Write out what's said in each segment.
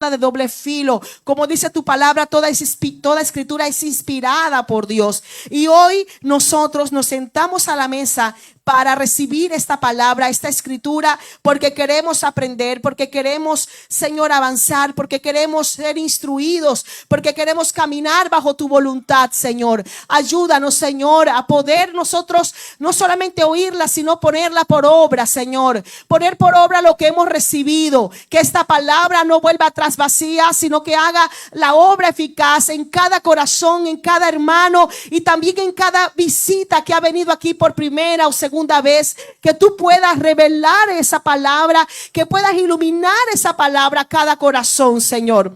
de doble filo. Como dice tu palabra, toda escritura es inspirada por Dios. Y hoy nosotros nos sentamos a la mesa para recibir esta palabra, esta escritura, porque queremos aprender, porque queremos, Señor, avanzar, porque queremos ser instruidos, porque queremos caminar bajo tu voluntad, Señor. Ayúdanos, Señor, a poder nosotros no solamente oírla, sino ponerla por obra, Señor. Poner por obra lo que hemos recibido, que esta palabra no vuelva atrás vacía, sino que haga la obra eficaz en cada corazón, en cada hermano y también en cada visita que ha venido aquí por primera o segunda vez, que tú puedas revelar esa palabra, que puedas iluminar esa palabra a cada corazón, Señor.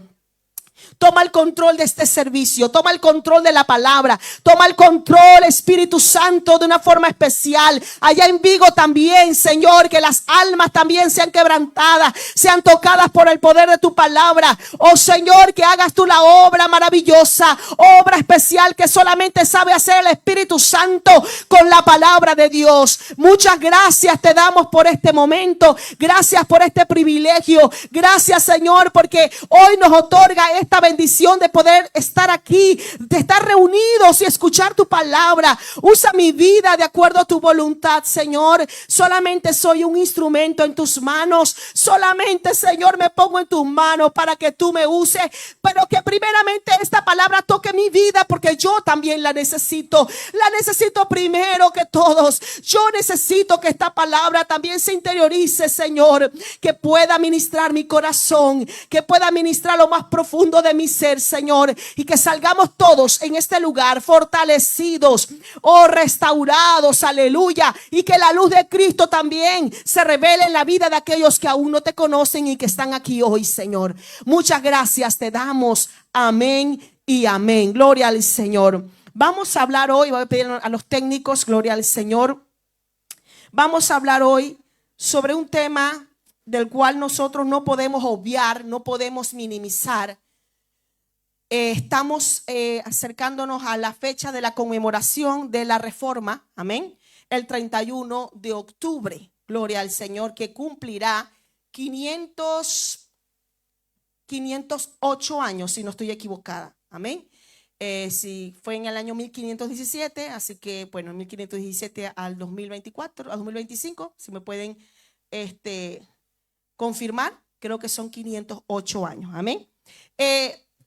Toma el control de este servicio, toma el control de la palabra, toma el control, Espíritu Santo, de una forma especial. Allá en Vigo también, Señor, que las almas también sean quebrantadas, sean tocadas por el poder de tu palabra. Oh Señor, que hagas tú la obra maravillosa, obra especial que solamente sabe hacer el Espíritu Santo con la palabra de Dios. Muchas gracias te damos por este momento, gracias por este privilegio, gracias, Señor, porque hoy nos otorga esta bendición de poder estar aquí, de estar reunidos y escuchar tu palabra. Usa mi vida de acuerdo a tu voluntad, Señor. Solamente soy un instrumento en tus manos. Solamente, Señor, me pongo en tus manos para que tú me uses, pero que primeramente esta palabra toque mi vida, porque yo también la necesito. La necesito primero que todos. Yo necesito que esta palabra también se interiorice, Señor, que pueda ministrar mi corazón, que pueda ministrar lo más profundo de mi ser, Señor, y que salgamos todos en este lugar fortalecidos, restaurados, aleluya, y que la luz de Cristo también se revele en la vida de aquellos que aún no te conocen y que están aquí hoy, Señor. Muchas gracias te damos, amén y amén. Gloria al Señor. Vamos a hablar hoy, voy a pedir a los técnicos, gloria al Señor. Vamos a hablar hoy sobre un tema del cual nosotros no podemos obviar, no podemos minimizar. Estamos acercándonos a la fecha de la conmemoración de la Reforma, amén, el 31 de octubre, gloria al Señor, que cumplirá 508 años, si no estoy equivocada, amén. Si fue en el año 1517, así que bueno, 1517 al 2024, al 2025, si me pueden confirmar, creo que son 508 años, amén.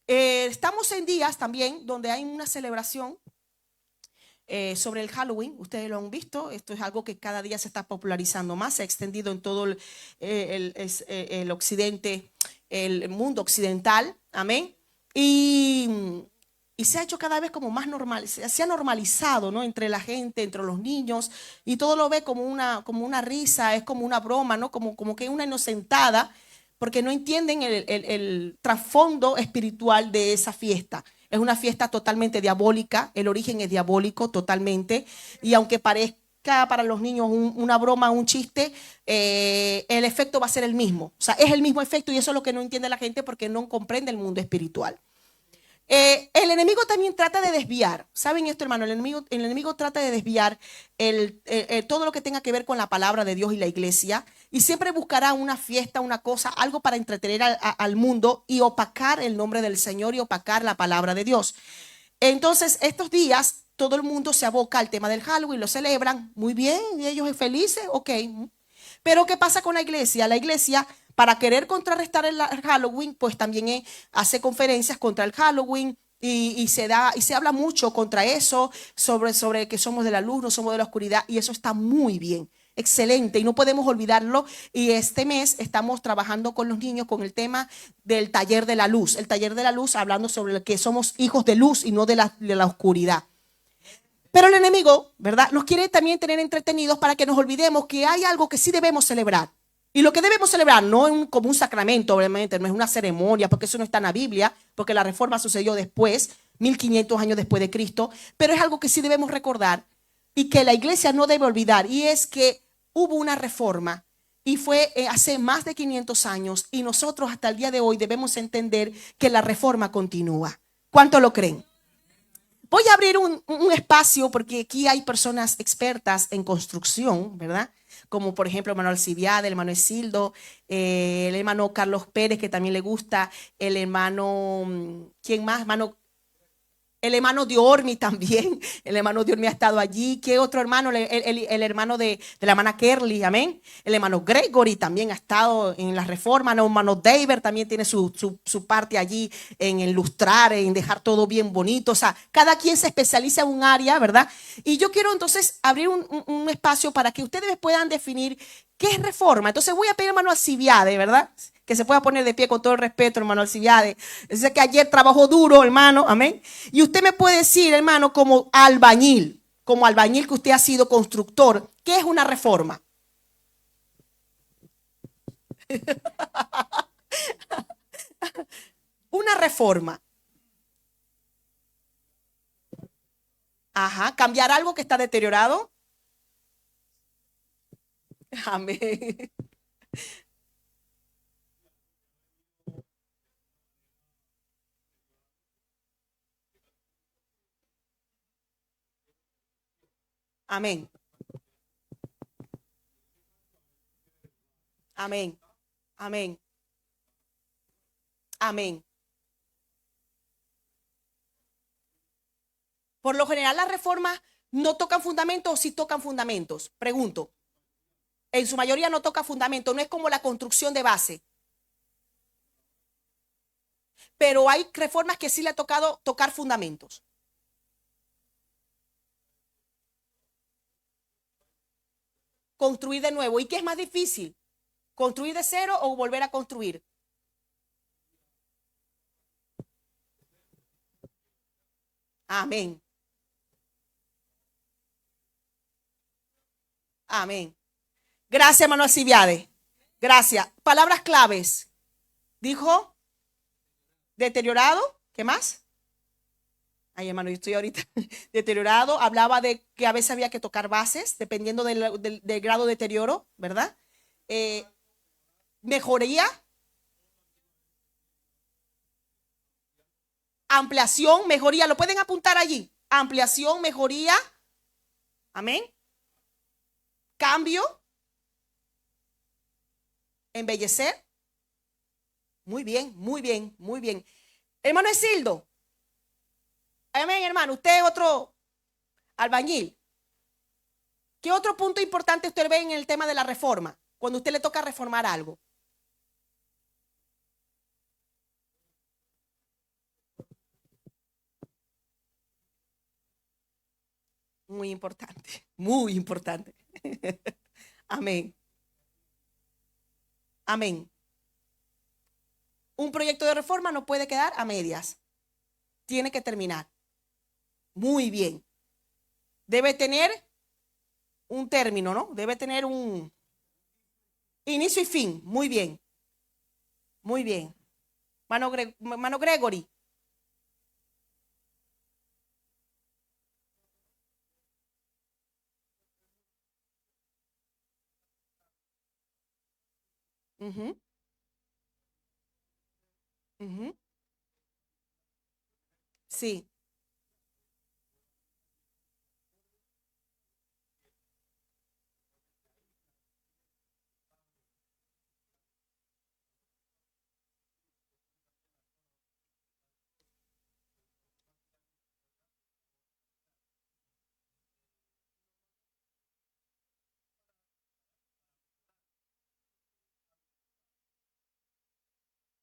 Estamos en días también donde hay una celebración sobre el Halloween. Ustedes lo han visto. Esto es algo que cada día se está popularizando más, se ha extendido en todo el occidente, el mundo occidental, amén. Y se ha hecho cada vez como más normal, se ha normalizado, ¿no? Entre la gente, entre los niños, y todo lo ve como una risa, es como una broma, ¿no? Como que una inocentada, porque no entienden el trasfondo espiritual de esa fiesta. Es una fiesta totalmente diabólica, el origen es diabólico totalmente, y aunque parezca para los niños una broma, un chiste, el efecto va a ser el mismo. O sea, es el mismo efecto, y eso es lo que no entiende la gente porque no comprende el mundo espiritual. El enemigo también trata de desviar. ¿Saben esto, hermano? El enemigo trata de desviar todo lo que tenga que ver con la palabra de Dios y la iglesia, y siempre buscará una fiesta, una cosa, algo para entretener al mundo y opacar el nombre del Señor y opacar la palabra de Dios. Entonces, estos días todo el mundo se aboca al tema del Halloween, lo celebran muy bien, y ellos son felices, ok. Pero ¿qué pasa con la iglesia? La iglesia, para querer contrarrestar el Halloween, pues también hace conferencias contra el Halloween y se habla mucho contra eso, sobre que somos de la luz, no somos de la oscuridad, y eso está muy bien, excelente, y no podemos olvidarlo. Y este mes estamos trabajando con los niños con el tema del taller de la luz. El taller de la luz, hablando sobre que somos hijos de luz y no de la oscuridad. Pero el enemigo, ¿verdad?, nos quiere también tener entretenidos para que nos olvidemos que hay algo que sí debemos celebrar. Y lo que debemos celebrar no es como un sacramento, obviamente, no es una ceremonia, porque eso no está en la Biblia, porque la reforma sucedió después, 1500 años después de Cristo, pero es algo que sí debemos recordar y que la iglesia no debe olvidar, y es que hubo una reforma y fue hace más de 500 años, y nosotros hasta el día de hoy debemos entender que la reforma continúa. ¿Cuánto lo creen? Voy a abrir un espacio porque aquí hay personas expertas en construcción, ¿verdad? como por ejemplo el hermano Alcibiade, el hermano Esildo, el hermano Carlos Pérez, que también le gusta, el hermano, ¿quién más? El hermano Diormi también, el hermano Diormi ha estado allí. ¿Qué otro hermano? El hermano de la hermana Kerly, amén. El hermano Gregory también ha estado en la reforma. El hermano David también tiene su parte allí en ilustrar, en dejar todo bien bonito. O sea, cada quien se especializa en un área, ¿verdad? Y yo quiero entonces abrir un espacio para que ustedes puedan definir qué es reforma. Entonces voy a pedir hermano Alcibiade, ¿verdad? Que se pueda poner de pie con todo el respeto, hermano Alcibiade. Yo sé que ayer trabajó duro, hermano, amén. Y usted me puede decir, hermano, como albañil que usted ha sido constructor, ¿qué es una reforma? Una reforma. Ajá, cambiar algo que está deteriorado. Amén. Amén. Amén. Amén. Amén. Por lo general, las reformas no tocan fundamentos o sí tocan fundamentos. Pregunto. En su mayoría no toca fundamentos, no es como la construcción de base. Pero hay reformas que sí le ha tocado tocar fundamentos. Construir de nuevo. ¿Y qué es más difícil? ¿Construir de cero o volver a construir? Amén. Amén. Gracias, hermano Alcibiade. Gracias. Palabras claves. Dijo deteriorado. ¿Qué más? Ay, hermano, yo estoy ahorita deteriorado. Hablaba de que a veces había que tocar bases, dependiendo del grado de deterioro, ¿verdad? Eh, mejoría, ampliación, mejoría. Lo pueden apuntar allí. Ampliación, mejoría. Amén. Cambio, embellecer. Muy bien, muy bien, muy bien. Hermano Esildo. Amén, hermano. Usted es otro albañil. ¿Qué otro punto importante usted ve en el tema de la reforma? Cuando usted le toca reformar algo. Muy importante, muy importante. Amén. Amén. Un proyecto de reforma no puede quedar a medias. Tiene que terminar. Muy bien. Debe tener un término, ¿no? Debe tener un inicio y fin. Muy bien. Muy bien. Mano Gregory. Ujú, ujú. Sí,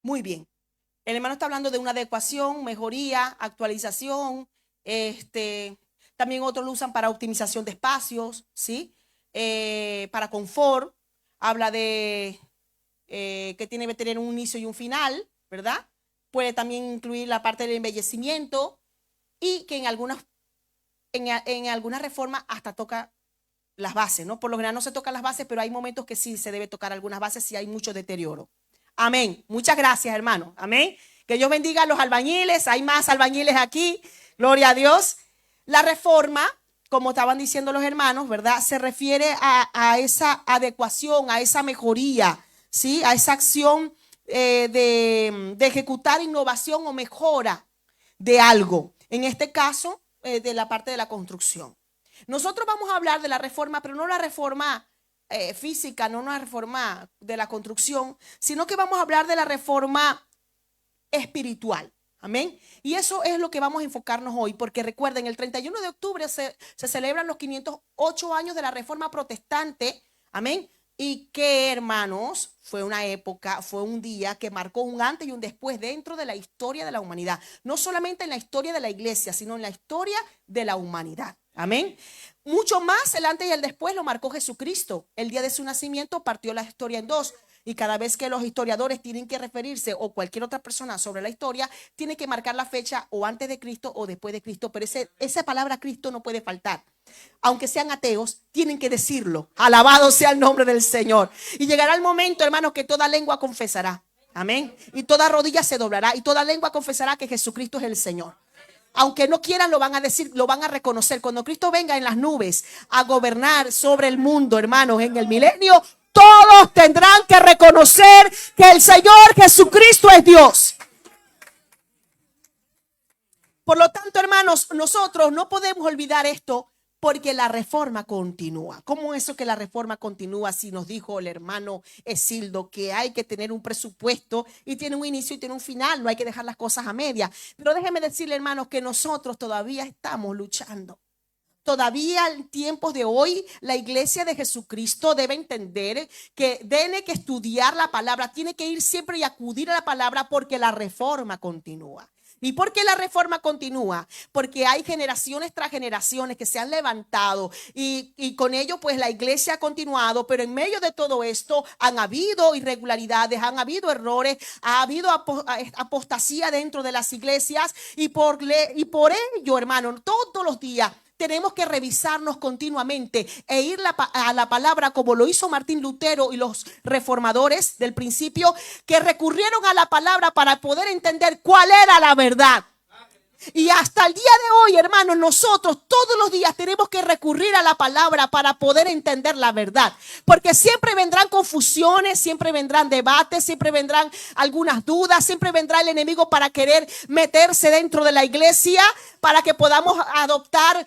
muy bien. El hermano está hablando de una adecuación, mejoría, actualización. Este, también otros lo usan para optimización de espacios, ¿sí? Para confort. Habla de que tiene que tener un inicio y un final, ¿verdad? Puede también incluir la parte del embellecimiento y que en algunas reformas hasta toca las bases, ¿no? Por lo general no se tocan las bases, pero hay momentos que sí se debe tocar algunas bases si hay mucho deterioro. Amén. Muchas gracias, hermano. Amén. Que Dios bendiga a los albañiles. Hay más albañiles aquí. Gloria a Dios. La reforma, como estaban diciendo los hermanos, ¿verdad? Se refiere a esa adecuación, a esa mejoría, ¿sí? A esa acción de ejecutar innovación o mejora de algo. En este caso, de la parte de la construcción. Nosotros vamos a hablar de la reforma, pero no la reforma física, no una reforma de la construcción, sino que vamos a hablar de la reforma espiritual. Amén. Y eso es lo que vamos a enfocarnos hoy, porque recuerden, el 31 de octubre se celebran los 508 años de la Reforma Protestante. Amén. Y que, hermanos, fue una época, fue un día que marcó un antes y un después dentro de la historia de la humanidad. No solamente en la historia de la iglesia, sino en la historia de la humanidad. Amén. Mucho más el antes y el después lo marcó Jesucristo. El día de su nacimiento partió la historia en dos. Y cada vez que los historiadores tienen que referirse, o cualquier otra persona sobre la historia, tiene que marcar la fecha o antes de Cristo o después de Cristo. Pero esa palabra Cristo no puede faltar. Aunque sean ateos, tienen que decirlo. Alabado sea el nombre del Señor. Y llegará el momento, hermanos, que toda lengua confesará. Amén. Y toda rodilla se doblará y toda lengua confesará que Jesucristo es el Señor. Aunque no quieran, lo van a decir, lo van a reconocer. Cuando Cristo venga en las nubes a gobernar sobre el mundo, hermanos, en el milenio, todos tendrán que reconocer que el Señor Jesucristo es Dios. Por lo tanto, hermanos, nosotros no podemos olvidar esto, porque la reforma continúa. ¿Cómo eso que la reforma continúa? Si nos dijo el hermano Esildo que hay que tener un presupuesto y tiene un inicio y tiene un final, no hay que dejar las cosas a media. Pero déjeme decirle, hermanos, que nosotros todavía estamos luchando. Todavía en tiempos de hoy la iglesia de Jesucristo debe entender que tiene que estudiar la palabra, tiene que ir siempre y acudir a la palabra, porque la reforma continúa. ¿Y por qué la reforma continúa? Porque hay generaciones tras generaciones que se han levantado y con ello pues la iglesia ha continuado, pero en medio de todo esto han habido irregularidades, han habido errores, ha habido apostasía dentro de las iglesias y por ello, hermano, todos los días tenemos que revisarnos continuamente e ir a la palabra, como lo hizo Martín Lutero y los reformadores del principio, que recurrieron a la palabra para poder entender cuál era la verdad. Y hasta el día de hoy, hermanos, nosotros todos los días tenemos que recurrir a la palabra para poder entender la verdad. Porque siempre vendrán confusiones, siempre vendrán debates, siempre vendrán algunas dudas, siempre vendrá el enemigo para querer meterse dentro de la iglesia, para que podamos adoptar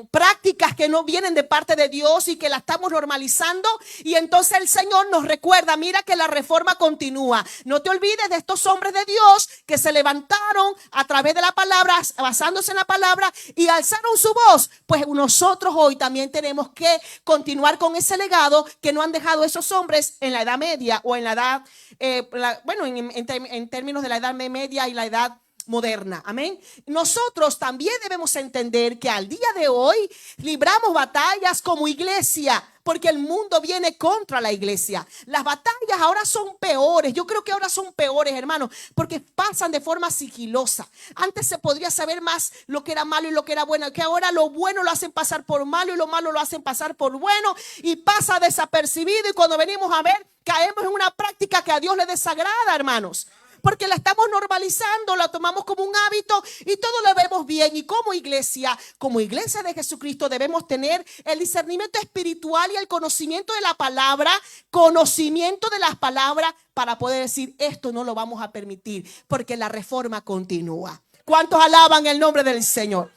prácticas que no vienen de parte de Dios y que la estamos normalizando. Y entonces el Señor nos recuerda, mira que la reforma continúa. No te olvides de estos hombres de Dios que se levantaron a través de la palabra, basándose en la palabra, y alzaron su voz. Pues nosotros hoy también tenemos que continuar con ese legado que no han dejado esos hombres en la Edad Media o en la edad, en términos de la Edad Media y la Edad moderna. Amén. Nosotros también debemos entender que al día de hoy libramos batallas como iglesia, porque el mundo viene contra la iglesia. Las batallas ahora son peores. Yo creo que ahora son peores, hermanos, porque pasan de forma sigilosa. Antes se podría saber más lo que era malo y lo que era bueno, que ahora lo bueno lo hacen pasar por malo y lo malo lo hacen pasar por bueno, y pasa desapercibido, y cuando venimos a ver, caemos en una práctica que a Dios le desagrada, hermanos, porque la estamos normalizando, la tomamos como un hábito y todo lo vemos bien. Y como iglesia de Jesucristo, debemos tener el discernimiento espiritual y el conocimiento de la palabra, para poder decir, esto no lo vamos a permitir, porque la reforma continúa. ¿Cuántos alaban el nombre del Señor?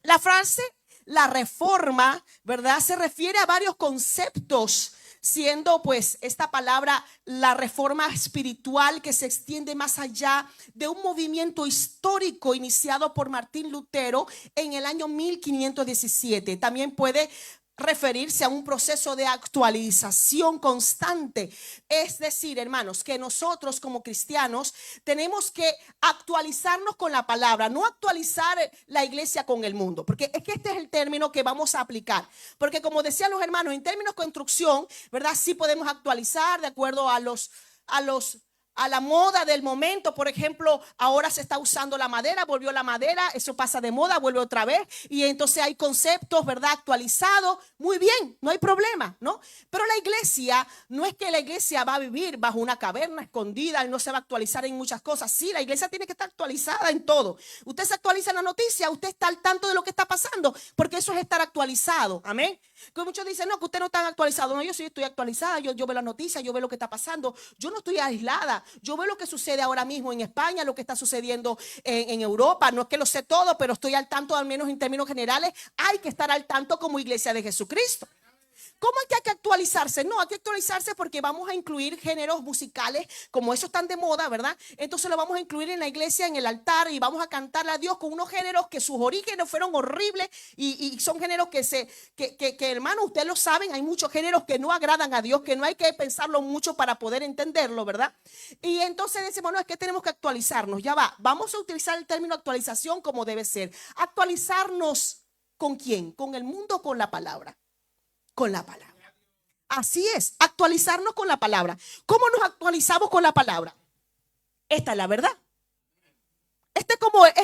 La frase, la reforma, ¿verdad?, se refiere a varios conceptos, siendo pues esta palabra la reforma espiritual, que se extiende más allá de un movimiento histórico iniciado por Martín Lutero en el año 1517. También puede referirse a un proceso de actualización constante. Es decir, hermanos, que nosotros como cristianos tenemos que actualizarnos con la palabra, no actualizar la iglesia con el mundo, porque es que este es el término que vamos a aplicar. Porque como decían los hermanos, en términos de construcción, ¿verdad?, sí podemos actualizar de acuerdo a la moda del momento. Por ejemplo, ahora se está usando la madera, volvió la madera, eso pasa de moda, vuelve otra vez, y entonces hay conceptos, ¿verdad?, actualizados. Muy bien, no hay problema, ¿no? Pero la iglesia, no es que la iglesia va a vivir bajo una caverna escondida y no se va a actualizar en muchas cosas. Sí, la iglesia tiene que estar actualizada en todo. Usted se actualiza en la noticia, usted está al tanto de lo que está pasando, porque eso es estar actualizado. Amén. Que muchos dicen, no, que usted no está actualizado. No, yo sí estoy actualizada, yo veo las noticias, yo veo lo que está pasando, yo no estoy aislada. Yo veo lo que sucede ahora mismo en España, lo que está sucediendo en Europa. No es que lo sé todo, pero estoy al tanto, al menos en términos generales. Hay que estar al tanto como iglesia de Jesucristo. ¿Cómo hay que actualizarse? No, hay que actualizarse porque vamos a incluir géneros musicales, como esos están de moda, ¿verdad? Entonces lo vamos a incluir en la iglesia, en el altar, y vamos a cantarle a Dios con unos géneros que sus orígenes fueron horribles y son géneros que, hermano, ustedes lo saben, hay muchos géneros que no agradan a Dios, que no hay que pensarlo mucho para poder entenderlo, ¿verdad? Y entonces decimos, no, es que tenemos que actualizarnos, ya va, vamos a utilizar el término actualización como debe ser. Actualizarnos, ¿con quién? ¿Con el mundo o con la palabra? Con la palabra. Así es, actualizarnos con la palabra. ¿Cómo nos actualizamos con la palabra? Esta es la verdad. Es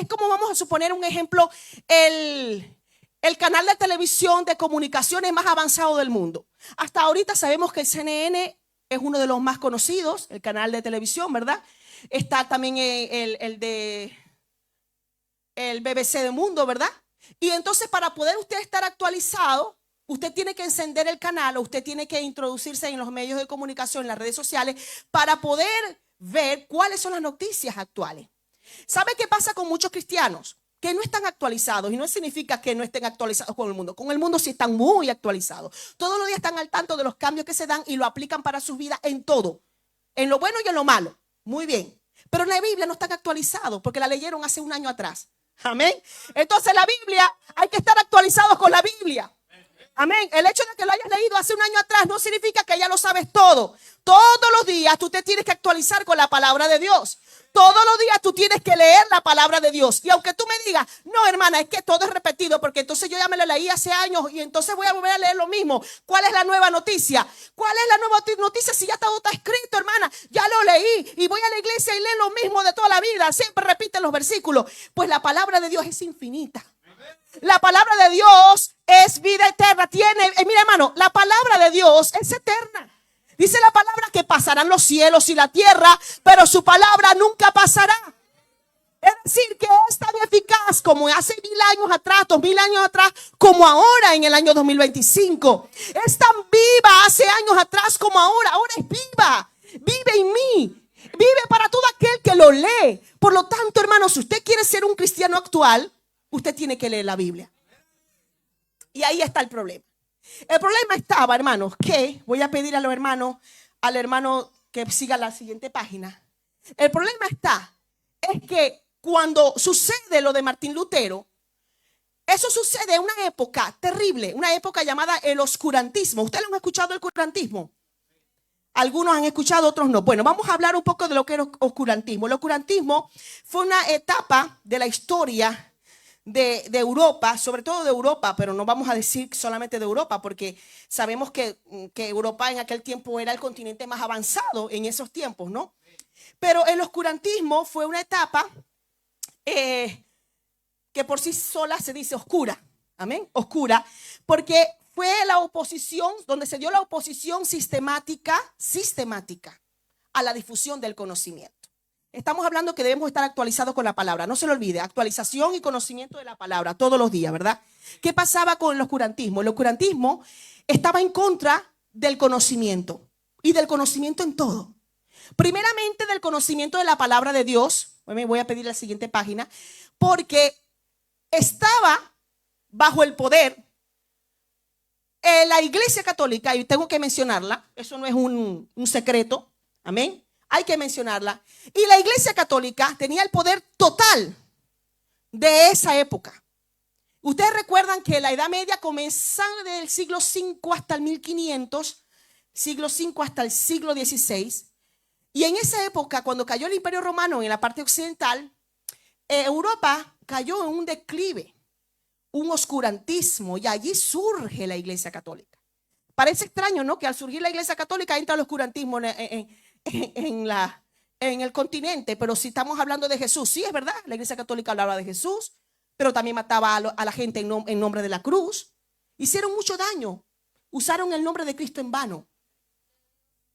como vamos a suponer un ejemplo, el canal de televisión de comunicaciones más avanzado del mundo. Hasta ahorita sabemos que el CNN es uno de los más conocidos, el canal de televisión, ¿verdad? Está también el BBC de Mundo, ¿verdad? Y entonces para poder usted estar actualizado, usted tiene que encender el canal o usted tiene que introducirse en los medios de comunicación, en las redes sociales, para poder ver cuáles son las noticias actuales. ¿Sabe qué pasa con muchos cristianos? Que no están actualizados, y no significa que no estén actualizados con el mundo. Con el mundo sí están muy actualizados. Todos los días están al tanto de los cambios que se dan y lo aplican para sus vidas en todo, en lo bueno y en lo malo. Muy bien. Pero en la Biblia no están actualizados porque la leyeron hace un año atrás. Amén. Entonces la Biblia, hay que estar actualizados con la Biblia. Amén. El hecho de que lo hayas leído hace un año atrás no significa que ya lo sabes todo. Todos los días tú te tienes que actualizar con la palabra de Dios. Todos los días tú tienes que leer la palabra de Dios. Y aunque tú me digas, no, hermana, es que todo es repetido, porque entonces yo ya me lo leí hace años y entonces voy a volver a leer lo mismo. ¿Cuál es la nueva noticia? ¿Cuál es la nueva noticia si ya todo está escrito, hermana? Ya lo leí y voy a la iglesia y leo lo mismo de toda la vida. Siempre repiten los versículos. Pues la palabra de Dios es infinita. La palabra de Dios es vida eterna. Mira, hermano, la palabra de Dios es eterna. Dice la palabra que pasarán los cielos y la tierra, pero su palabra nunca pasará. Es decir, que es tan eficaz como hace 1000 años atrás, 2000 años atrás, como ahora en el año 2025. Es tan viva hace años atrás como ahora. Ahora es viva. Vive en mí. Vive para todo aquel que lo lee. Por lo tanto, hermano, si usted quiere ser un cristiano actual, usted tiene que leer la Biblia. Y ahí está el problema. El problema estaba, hermanos, que voy a pedir a los hermanos, al hermano que siga la siguiente página. El problema es que cuando sucede lo de Martín Lutero, eso sucede en una época terrible, una época llamada el oscurantismo. ¿Ustedes lo han escuchado, el oscurantismo? Algunos han escuchado, otros no. Bueno, vamos a hablar un poco de lo que era oscurantismo. El oscurantismo fue una etapa de la historia de Europa, sobre todo de Europa, pero no vamos a decir solamente de Europa, porque sabemos que Europa en aquel tiempo era el continente más avanzado en esos tiempos, ¿no? Pero el oscurantismo fue una etapa que por sí sola se dice oscura, amén, oscura, porque fue la oposición, donde se dio la oposición sistemática a la difusión del conocimiento. Estamos hablando que debemos estar actualizados con la palabra. No se lo olvide, actualización y conocimiento de la palabra todos los días, ¿verdad? ¿Qué pasaba con el oscurantismo? El oscurantismo estaba en contra del conocimiento y del conocimiento en todo. Primeramente del conocimiento de la palabra de Dios. Voy a pedir la siguiente página. Porque estaba bajo el poder la Iglesia Católica, y tengo que mencionarla, eso no es un secreto, amén. Hay que mencionarla. Y la Iglesia Católica tenía el poder total de esa época. Ustedes recuerdan que la Edad Media comenzó del siglo V hasta el 1500, siglo V hasta el siglo XVI. Y en esa época, cuando cayó el Imperio Romano en la parte occidental, Europa cayó en un declive, un oscurantismo, y allí surge la Iglesia Católica. Parece extraño, ¿no? Que al surgir la Iglesia Católica entra el oscurantismo en el continente, pero si estamos hablando de Jesús, sí es verdad, la Iglesia Católica hablaba de Jesús, pero también mataba a la gente en nombre de la cruz. Hicieron mucho daño, usaron el nombre de Cristo en vano.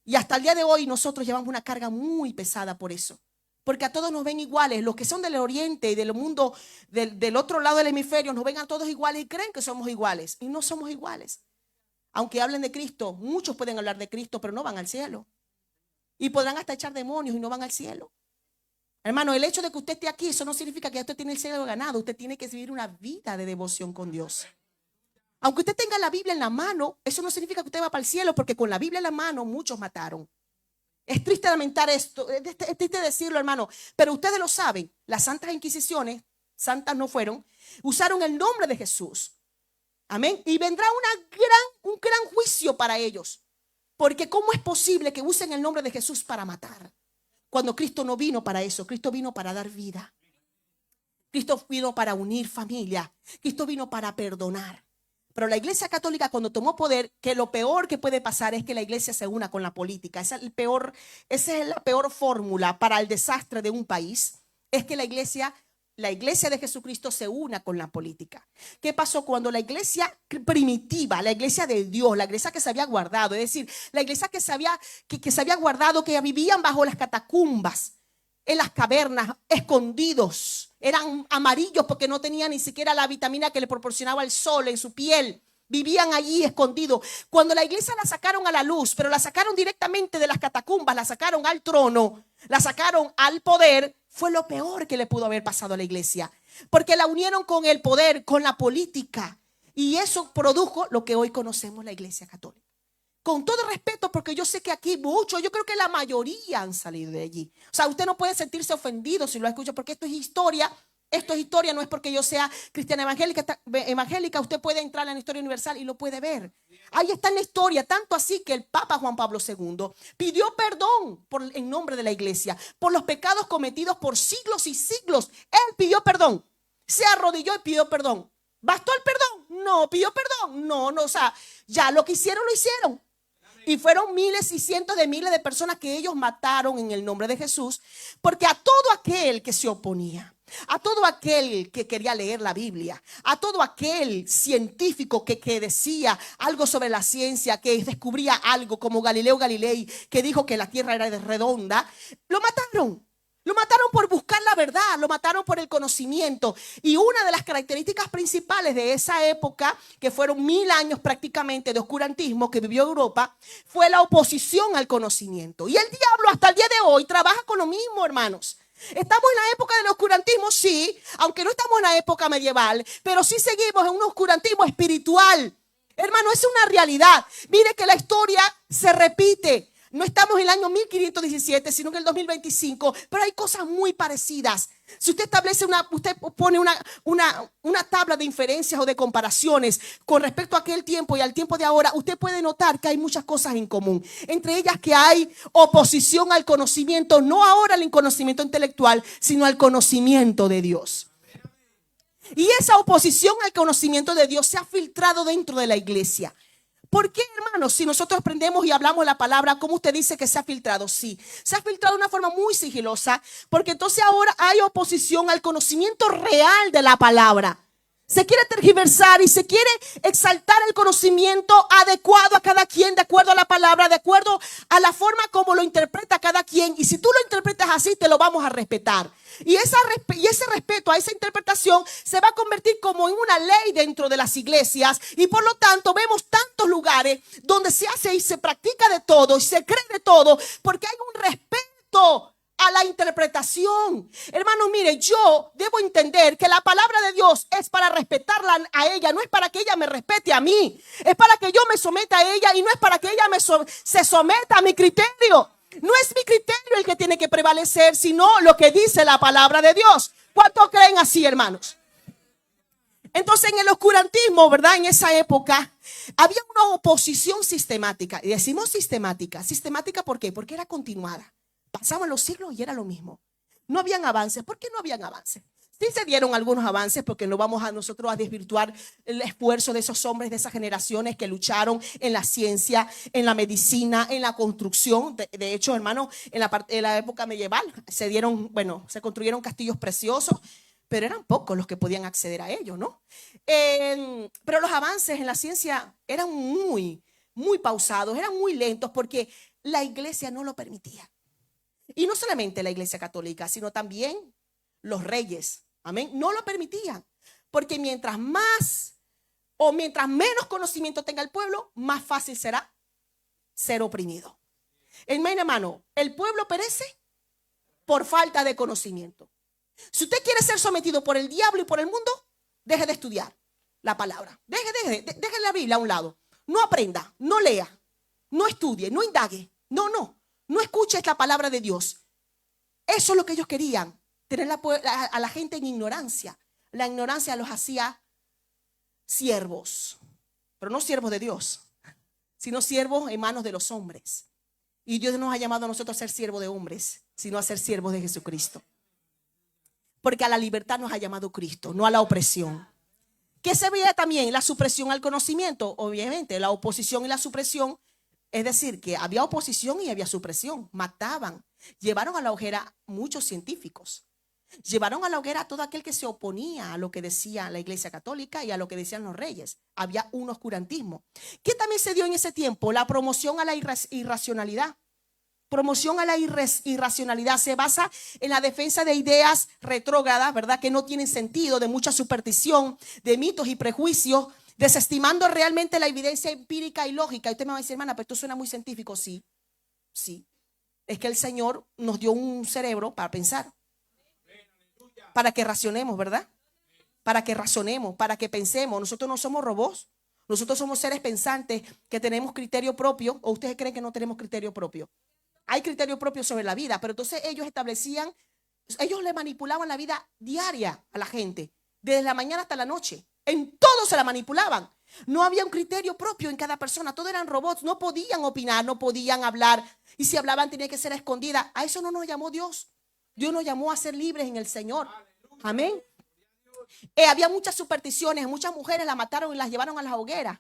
Y hasta el día de hoy nosotros llevamos una carga muy pesada por eso, porque a todos nos ven iguales. Los que son del oriente y del mundo del otro lado del hemisferio nos ven a todos iguales y creen que somos iguales, y no somos iguales. Aunque hablen de Cristo, muchos pueden hablar de Cristo, pero no van al cielo. Y podrán hasta echar demonios y no van al cielo. Hermano, el hecho de que usted esté aquí, eso no significa que usted tiene el cielo ganado. Usted tiene que vivir una vida de devoción con Dios. Aunque usted tenga la Biblia en la mano, eso no significa que usted va para el cielo, porque con la Biblia en la mano muchos mataron. Es triste lamentar esto, es triste decirlo, hermano, pero ustedes lo saben. Las santas inquisiciones, santas no fueron, usaron el nombre de Jesús. Amén. Y vendrá un gran juicio para ellos. Porque ¿cómo es posible que usen el nombre de Jesús para matar? Cuando Cristo no vino para eso, Cristo vino para dar vida. Cristo vino para unir familia. Cristo vino para perdonar. Pero la Iglesia Católica, cuando tomó poder, que lo peor que puede pasar es que la Iglesia se una con la política. Esa es la peor fórmula para el desastre de un país. Es que la Iglesia de Jesucristo se una con la política. ¿Qué pasó cuando la iglesia primitiva, la iglesia de Dios, la iglesia que se había guardado, es decir, la iglesia que se había guardado, que vivían bajo las catacumbas, en las cavernas, escondidos, eran amarillos porque no tenían ni siquiera la vitamina que le proporcionaba el sol en su piel? Vivían allí escondidos. Cuando la iglesia la sacaron a la luz, pero la sacaron directamente de las catacumbas, la sacaron al trono, la sacaron al poder, fue lo peor que le pudo haber pasado a la iglesia. Porque la unieron con el poder, con la política. Y eso produjo lo que hoy conocemos la Iglesia Católica. Con todo respeto, porque yo sé que aquí muchos, yo creo que la mayoría han salido de allí. O sea, usted no puede sentirse ofendido si lo escucha, porque esto es historia. Esto es historia, no es porque yo sea cristiana evangélica. Usted puede entrar en la historia universal y lo puede ver. Ahí está en la historia, tanto así que el Papa Juan Pablo II pidió perdón en nombre de la iglesia por los pecados cometidos por siglos y siglos. Él pidió perdón, se arrodilló y pidió perdón. ¿Bastó el perdón? No. ¿Pidió perdón? No, o sea, ya lo que hicieron, lo hicieron. Y fueron miles y cientos de miles de personas que ellos mataron en el nombre de Jesús, porque a todo aquel que se oponía, a todo aquel que quería leer la Biblia, a todo aquel científico que decía algo sobre la ciencia, que descubría algo como Galileo Galilei, que dijo que la tierra era redonda, lo mataron. Lo mataron por buscar la verdad, lo mataron por el conocimiento. Y una de las características principales de esa época, que fueron 1000 años prácticamente de oscurantismo que vivió Europa, fue la oposición al conocimiento. Y el diablo hasta el día de hoy trabaja con lo mismo, hermanos. Estamos en la época del oscurantismo, sí, aunque no estamos en la época medieval, pero sí seguimos en un oscurantismo espiritual. Hermano, es una realidad. Mire que la historia se repite. No estamos en el año 1517, sino en el 2025, pero hay cosas muy parecidas. Si usted usted pone una tabla de inferencias o de comparaciones con respecto a aquel tiempo y al tiempo de ahora, usted puede notar que hay muchas cosas en común. Entre ellas que hay oposición al conocimiento, no ahora al conocimiento intelectual, sino al conocimiento de Dios. Y esa oposición al conocimiento de Dios se ha filtrado dentro de la iglesia. ¿Por qué, hermanos? Si nosotros aprendemos y hablamos la palabra, ¿cómo usted dice que se ha filtrado? Sí, se ha filtrado de una forma muy sigilosa, porque entonces ahora hay oposición al conocimiento real de la palabra. Se quiere tergiversar y se quiere exaltar el conocimiento adecuado a cada quien, de acuerdo a la palabra, de acuerdo a la forma como lo interpreta cada quien. Y si tú lo interpretas así, te lo vamos a respetar. Y ese respeto a esa interpretación se va a convertir como en una ley dentro de las iglesias. Y por lo tanto vemos tantos lugares donde se hace y se practica de todo y se cree de todo, porque hay un respeto a la interpretación. Hermano, mire, yo debo entender que la palabra de Dios es para respetarla a ella, no es para que ella me respete a mí, es para que yo me someta a ella y no es para que ella se someta a mi criterio. No es mi criterio el que tiene que prevalecer, sino lo que dice la palabra de Dios. ¿Cuántos creen así, hermanos? Entonces, en el oscurantismo, ¿verdad? En esa época había una oposición sistemática. Y decimos sistemática. ¿Sistemática por qué? Porque era continuada. Pasaban los siglos y era lo mismo. No habían avances. ¿Por qué no habían avances? Sí se dieron algunos avances, porque no vamos a nosotros a desvirtuar el esfuerzo de esos hombres, de esas generaciones que lucharon en la ciencia, en la medicina, en la construcción. De hecho, hermano, en la época medieval se construyeron castillos preciosos, pero eran pocos los que podían acceder a ellos, ¿no? Pero los avances en la ciencia eran muy, muy pausados, eran muy lentos, porque la iglesia no lo permitía. Y no solamente la iglesia católica, sino también los reyes, amén, no lo permitían. Porque mientras más o mientras menos conocimiento tenga el pueblo, más fácil será ser oprimido. Hermano, el pueblo perece por falta de conocimiento. Si usted quiere ser sometido por el diablo y por el mundo, deje de estudiar. la palabra. Deje la Biblia a un lado. No aprenda, no lea, no estudie, no indague. No escuche esta palabra de Dios. Eso es lo que ellos querían, tener a la gente en ignorancia. La ignorancia los hacía siervos, pero no siervos de Dios, sino siervos en manos de los hombres. Y Dios nos ha llamado a nosotros a ser siervos de hombres, sino a ser siervos de Jesucristo. Porque a la libertad nos ha llamado Cristo, no a la opresión. ¿Qué se veía también? La supresión al conocimiento. Obviamente, la oposición y la supresión. Es decir, que había oposición y había supresión. Mataban. Llevaron a la hoguera muchos científicos. Llevaron a la hoguera a todo aquel que se oponía a lo que decía la Iglesia Católica y a lo que decían los reyes. Había un oscurantismo. ¿Qué también se dio en ese tiempo? La promoción a la irracionalidad. Promoción a la irracionalidad se basa en la defensa de ideas retrógradas, ¿verdad? Que no tienen sentido, de mucha superstición, de mitos y prejuicios, desestimando realmente la evidencia empírica y lógica. Y usted me va a decir, hermana, pero esto suena muy científico. Sí. Es que el Señor nos dio un cerebro para pensar, para que racionemos, ¿verdad? Para que razonemos, para que pensemos. Nosotros no somos robots. Nosotros somos seres pensantes que tenemos criterio propio. ¿O ustedes creen que no tenemos criterio propio? Hay criterio propio sobre la vida, pero entonces ellos le manipulaban la vida diaria a la gente, desde la mañana hasta la noche. En todo se la manipulaban. No había un criterio propio en cada persona. Todos eran robots. No podían opinar, no podían hablar. Y si hablaban tenía que ser a escondidas. A eso no nos llamó Dios. Dios nos llamó a ser libres en el Señor. Amén. Había muchas supersticiones. Muchas mujeres las mataron y las llevaron a las hogueras.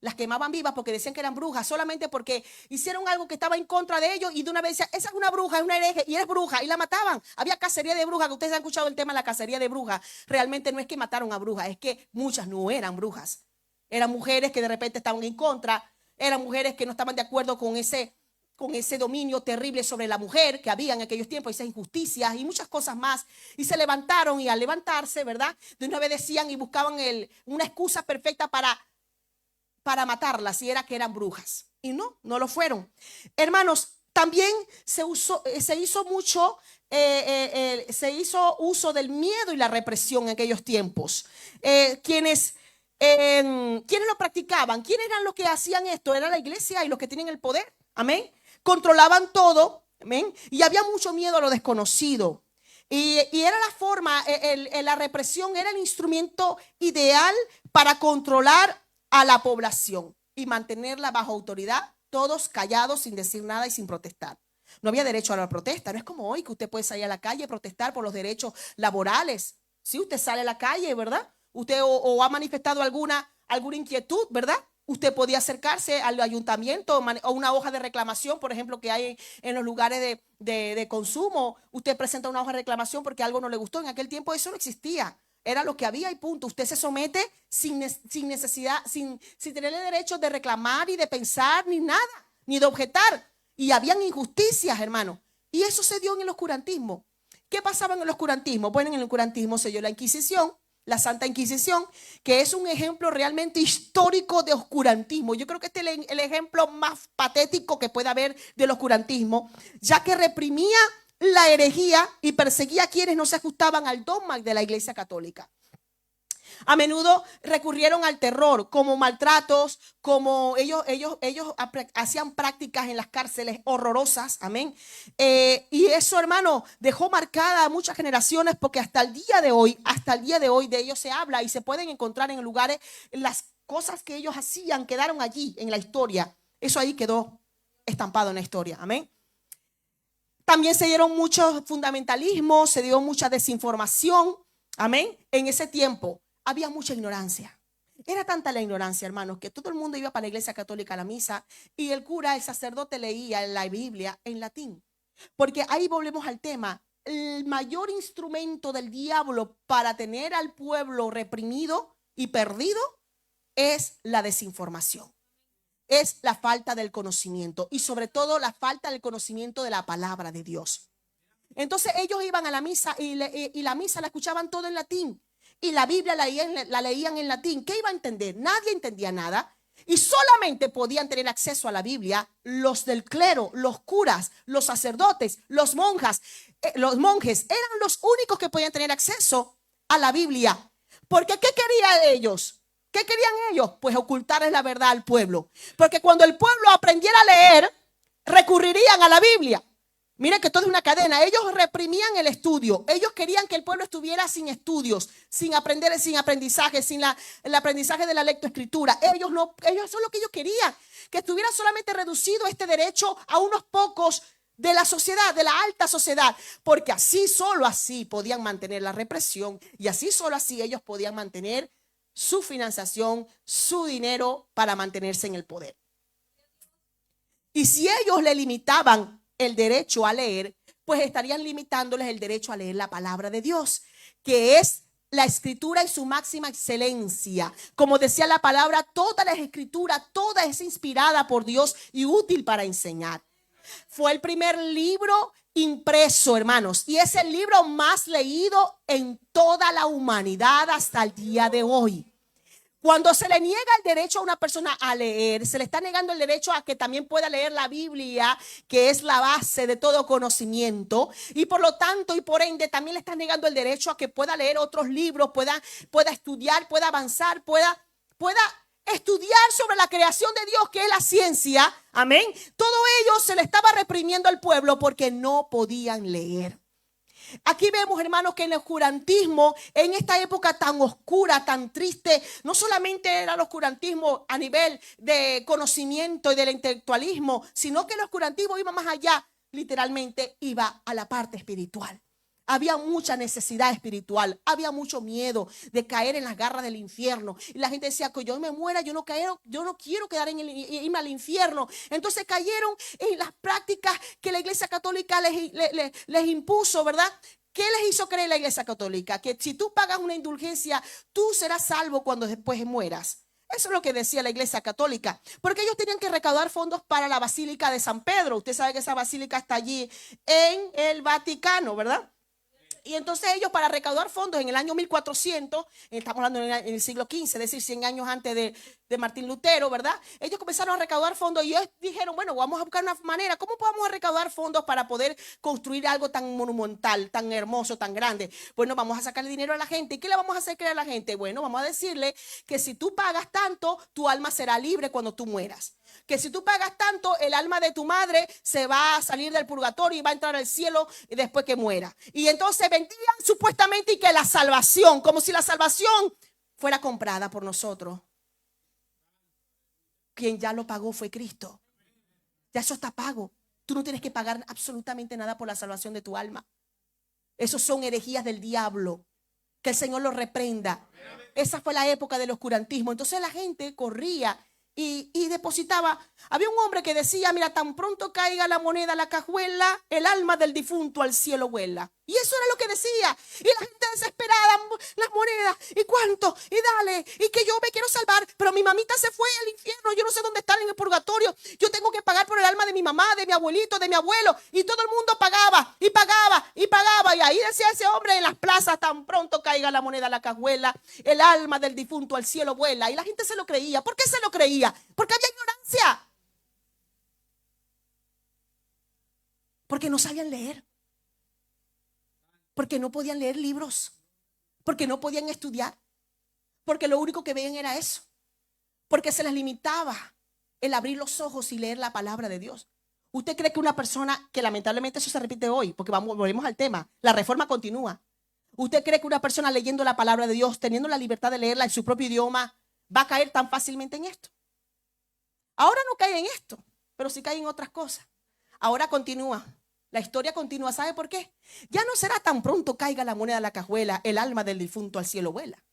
Las quemaban vivas porque decían que eran brujas, solamente porque hicieron algo que estaba en contra de ellos y de una vez decían, esa es una bruja, es una hereje y eres bruja, y la mataban. Había cacería de brujas, que ustedes han escuchado el tema de la cacería de brujas. Realmente no es que mataron a brujas, es que muchas no eran brujas. Eran mujeres que de repente estaban en contra, eran mujeres que no estaban de acuerdo con ese dominio terrible sobre la mujer que había en aquellos tiempos, esas injusticias y muchas cosas más. Y se levantaron, y al levantarse, ¿verdad? De una vez decían y buscaban una excusa perfecta para matarlas, si era que eran brujas. Y no lo fueron. Hermanos, también se hizo uso del miedo y la represión en aquellos tiempos. ¿Quiénes lo practicaban? ¿Quiénes eran los que hacían esto? Era la iglesia y los que tienen el poder. Amén. Controlaban todo. Amén. Y había mucho miedo a lo desconocido. Y era la forma, la represión era el instrumento ideal para controlar a la población y mantenerla bajo autoridad, todos callados, sin decir nada y sin protestar. No había derecho a la protesta. No es como hoy que usted puede salir a la calle y protestar por los derechos laborales. Si usted sale a la calle, ¿verdad? Usted o ha manifestado alguna inquietud, ¿verdad? Usted podía acercarse al ayuntamiento o una hoja de reclamación, por ejemplo, que hay en los lugares de consumo. Usted presenta una hoja de reclamación porque algo no le gustó. En aquel tiempo eso no existía. Era lo que había y punto. Usted se somete sin necesidad, sin tener el derecho de reclamar y de pensar ni nada, ni de objetar. Y habían injusticias, hermano. Y eso se dio en el oscurantismo. ¿Qué pasaba en el oscurantismo? Bueno, en el oscurantismo se dio la Inquisición, la Santa Inquisición, que es un ejemplo realmente histórico de oscurantismo. Yo creo que este es el ejemplo más patético que puede haber del oscurantismo, ya que reprimía la herejía y perseguía a quienes no se ajustaban al dogma de la Iglesia Católica. A menudo recurrieron al terror, como maltratos, como ellos hacían prácticas en las cárceles horrorosas, amén. Y eso, hermano, dejó marcada a muchas generaciones, porque hasta el día de hoy de ellos se habla y se pueden encontrar en lugares, las cosas que ellos hacían quedaron allí en la historia. Eso ahí quedó estampado en la historia, amén. También se dieron muchos fundamentalismos, se dio mucha desinformación, amén. En ese tiempo había mucha ignorancia. Era tanta la ignorancia, hermanos, que todo el mundo iba para la Iglesia Católica a la misa y el cura, el sacerdote, leía la Biblia en latín. Porque ahí volvemos al tema. El mayor instrumento del diablo para tener al pueblo reprimido y perdido es la desinformación. Es la falta del conocimiento y sobre todo la falta del conocimiento de la palabra de Dios. Entonces ellos iban a la misa y la misa la escuchaban todo en latín y la Biblia la leían en latín. ¿Qué iba a entender? Nadie entendía nada y solamente podían tener acceso a la Biblia los del clero, los curas, los sacerdotes, los monjes eran los únicos que podían tener acceso a la Biblia. Porque ¿qué querían ellos? ¿Qué querían ellos? Pues ocultarles la verdad al pueblo. Porque cuando el pueblo aprendiera a leer, recurrirían a la Biblia. Miren que todo es una cadena. Ellos reprimían el estudio. Ellos querían que el pueblo estuviera sin estudios, sin aprender, sin aprendizaje, sin el aprendizaje de la lectoescritura. Ellos no, ellos eso es lo que ellos querían, que estuviera solamente reducido este derecho a unos pocos de la sociedad, de la alta sociedad, porque así, solo así podían mantener la represión y así, solo así ellos podían mantener su financiación, su dinero para mantenerse en el poder. Y si ellos le limitaban el derecho a leer, pues estarían limitándoles el derecho a leer la palabra de Dios, que es la escritura en su máxima excelencia. Como decía la palabra, toda la escritura, toda es inspirada por Dios y útil para enseñar. Fue el primer libro impreso, hermanos, y es el libro más leído en toda la humanidad hasta el día de hoy. Cuando se le niega el derecho a una persona a leer, se le está negando el derecho a que también pueda leer la Biblia, que es la base de todo conocimiento, y por lo tanto y por ende también le está negando el derecho a que pueda leer otros libros, pueda estudiar, pueda avanzar, pueda estudiar sobre la creación de Dios, que es la ciencia. Amén. Todo ello se le estaba reprimiendo al pueblo porque no podían leer. Aquí vemos, hermanos, que el oscurantismo en esta época tan oscura, tan triste, no solamente era el oscurantismo a nivel de conocimiento y del intelectualismo, sino que el oscurantismo iba más allá, literalmente iba a la parte espiritual. Había mucha necesidad espiritual, había mucho miedo de caer en las garras del infierno. Y la gente decía que yo me muera, yo no quiero quedar irme al infierno. Entonces cayeron en las prácticas que la Iglesia Católica les impuso, ¿verdad? ¿Qué les hizo creer la Iglesia Católica? Que si tú pagas una indulgencia, tú serás salvo cuando después mueras. Eso es lo que decía la Iglesia Católica, porque ellos tenían que recaudar fondos para la Basílica de San Pedro. Usted sabe que esa basílica está allí en el Vaticano, ¿verdad? Y entonces ellos, para recaudar fondos en el año 1400, estamos hablando en el siglo XV, es decir, 100 años antes de Martín Lutero, ¿verdad? Ellos comenzaron a recaudar fondos y ellos dijeron, bueno, vamos a buscar una manera, ¿cómo podemos recaudar fondos para poder construir algo tan monumental, tan hermoso, tan grande? Bueno, vamos a sacarle dinero a la gente. ¿Y qué le vamos a hacer creer a la gente? Bueno, vamos a decirle que si tú pagas tanto, tu alma será libre cuando tú mueras. Que si tú pagas tanto, el alma de tu madre se va a salir del purgatorio y va a entrar al cielo después que muera. Y entonces vendían supuestamente y que la salvación, como si la salvación fuera comprada por nosotros. Quien ya lo pagó fue Cristo. Ya eso está pago. Tú no tienes que pagar absolutamente nada por la salvación de tu alma. Esos son herejías del diablo. Que el Señor los reprenda. Esa fue la época del oscurantismo. Entonces la gente corría y depositaba. Había un hombre que decía, mira, tan pronto caiga la moneda a la cajuela, el alma del difunto al cielo vuela. Y eso era lo que decía. Y la gente desesperada, las monedas, ¿y cuánto? Y dale, y que yo me quiero salvar, pero mi mamita se fue al infierno, yo no sé dónde está en el purgatorio, yo tengo que pagar por el alma de mi mamá, de mi abuelito, de mi abuelo. Y todo el mundo pagaba, y pagaba, y pagaba. Y ahí decía ese hombre en las plazas, tan pronto caiga la moneda a la cajuela, el alma del difunto al cielo vuela. Y la gente se lo creía. ¿Por qué se lo creía? Porque había ignorancia. Porque no sabían leer. Porque no podían leer libros. Porque no podían estudiar. Porque lo único que veían era eso. Porque se les limitaba el abrir los ojos y leer la palabra de Dios. ¿Usted cree que una persona, que lamentablemente eso se repite hoy, porque volvemos al tema, la reforma continúa? ¿Usted cree que una persona leyendo la palabra de Dios, teniendo la libertad de leerla en su propio idioma, va a caer tan fácilmente en esto? Ahora no cae en esto, pero sí cae en otras cosas. Ahora continúa. La historia continúa. ¿Sabe por qué? Ya no será tan pronto caiga la moneda a la cajuela, el alma del difunto al cielo vuela.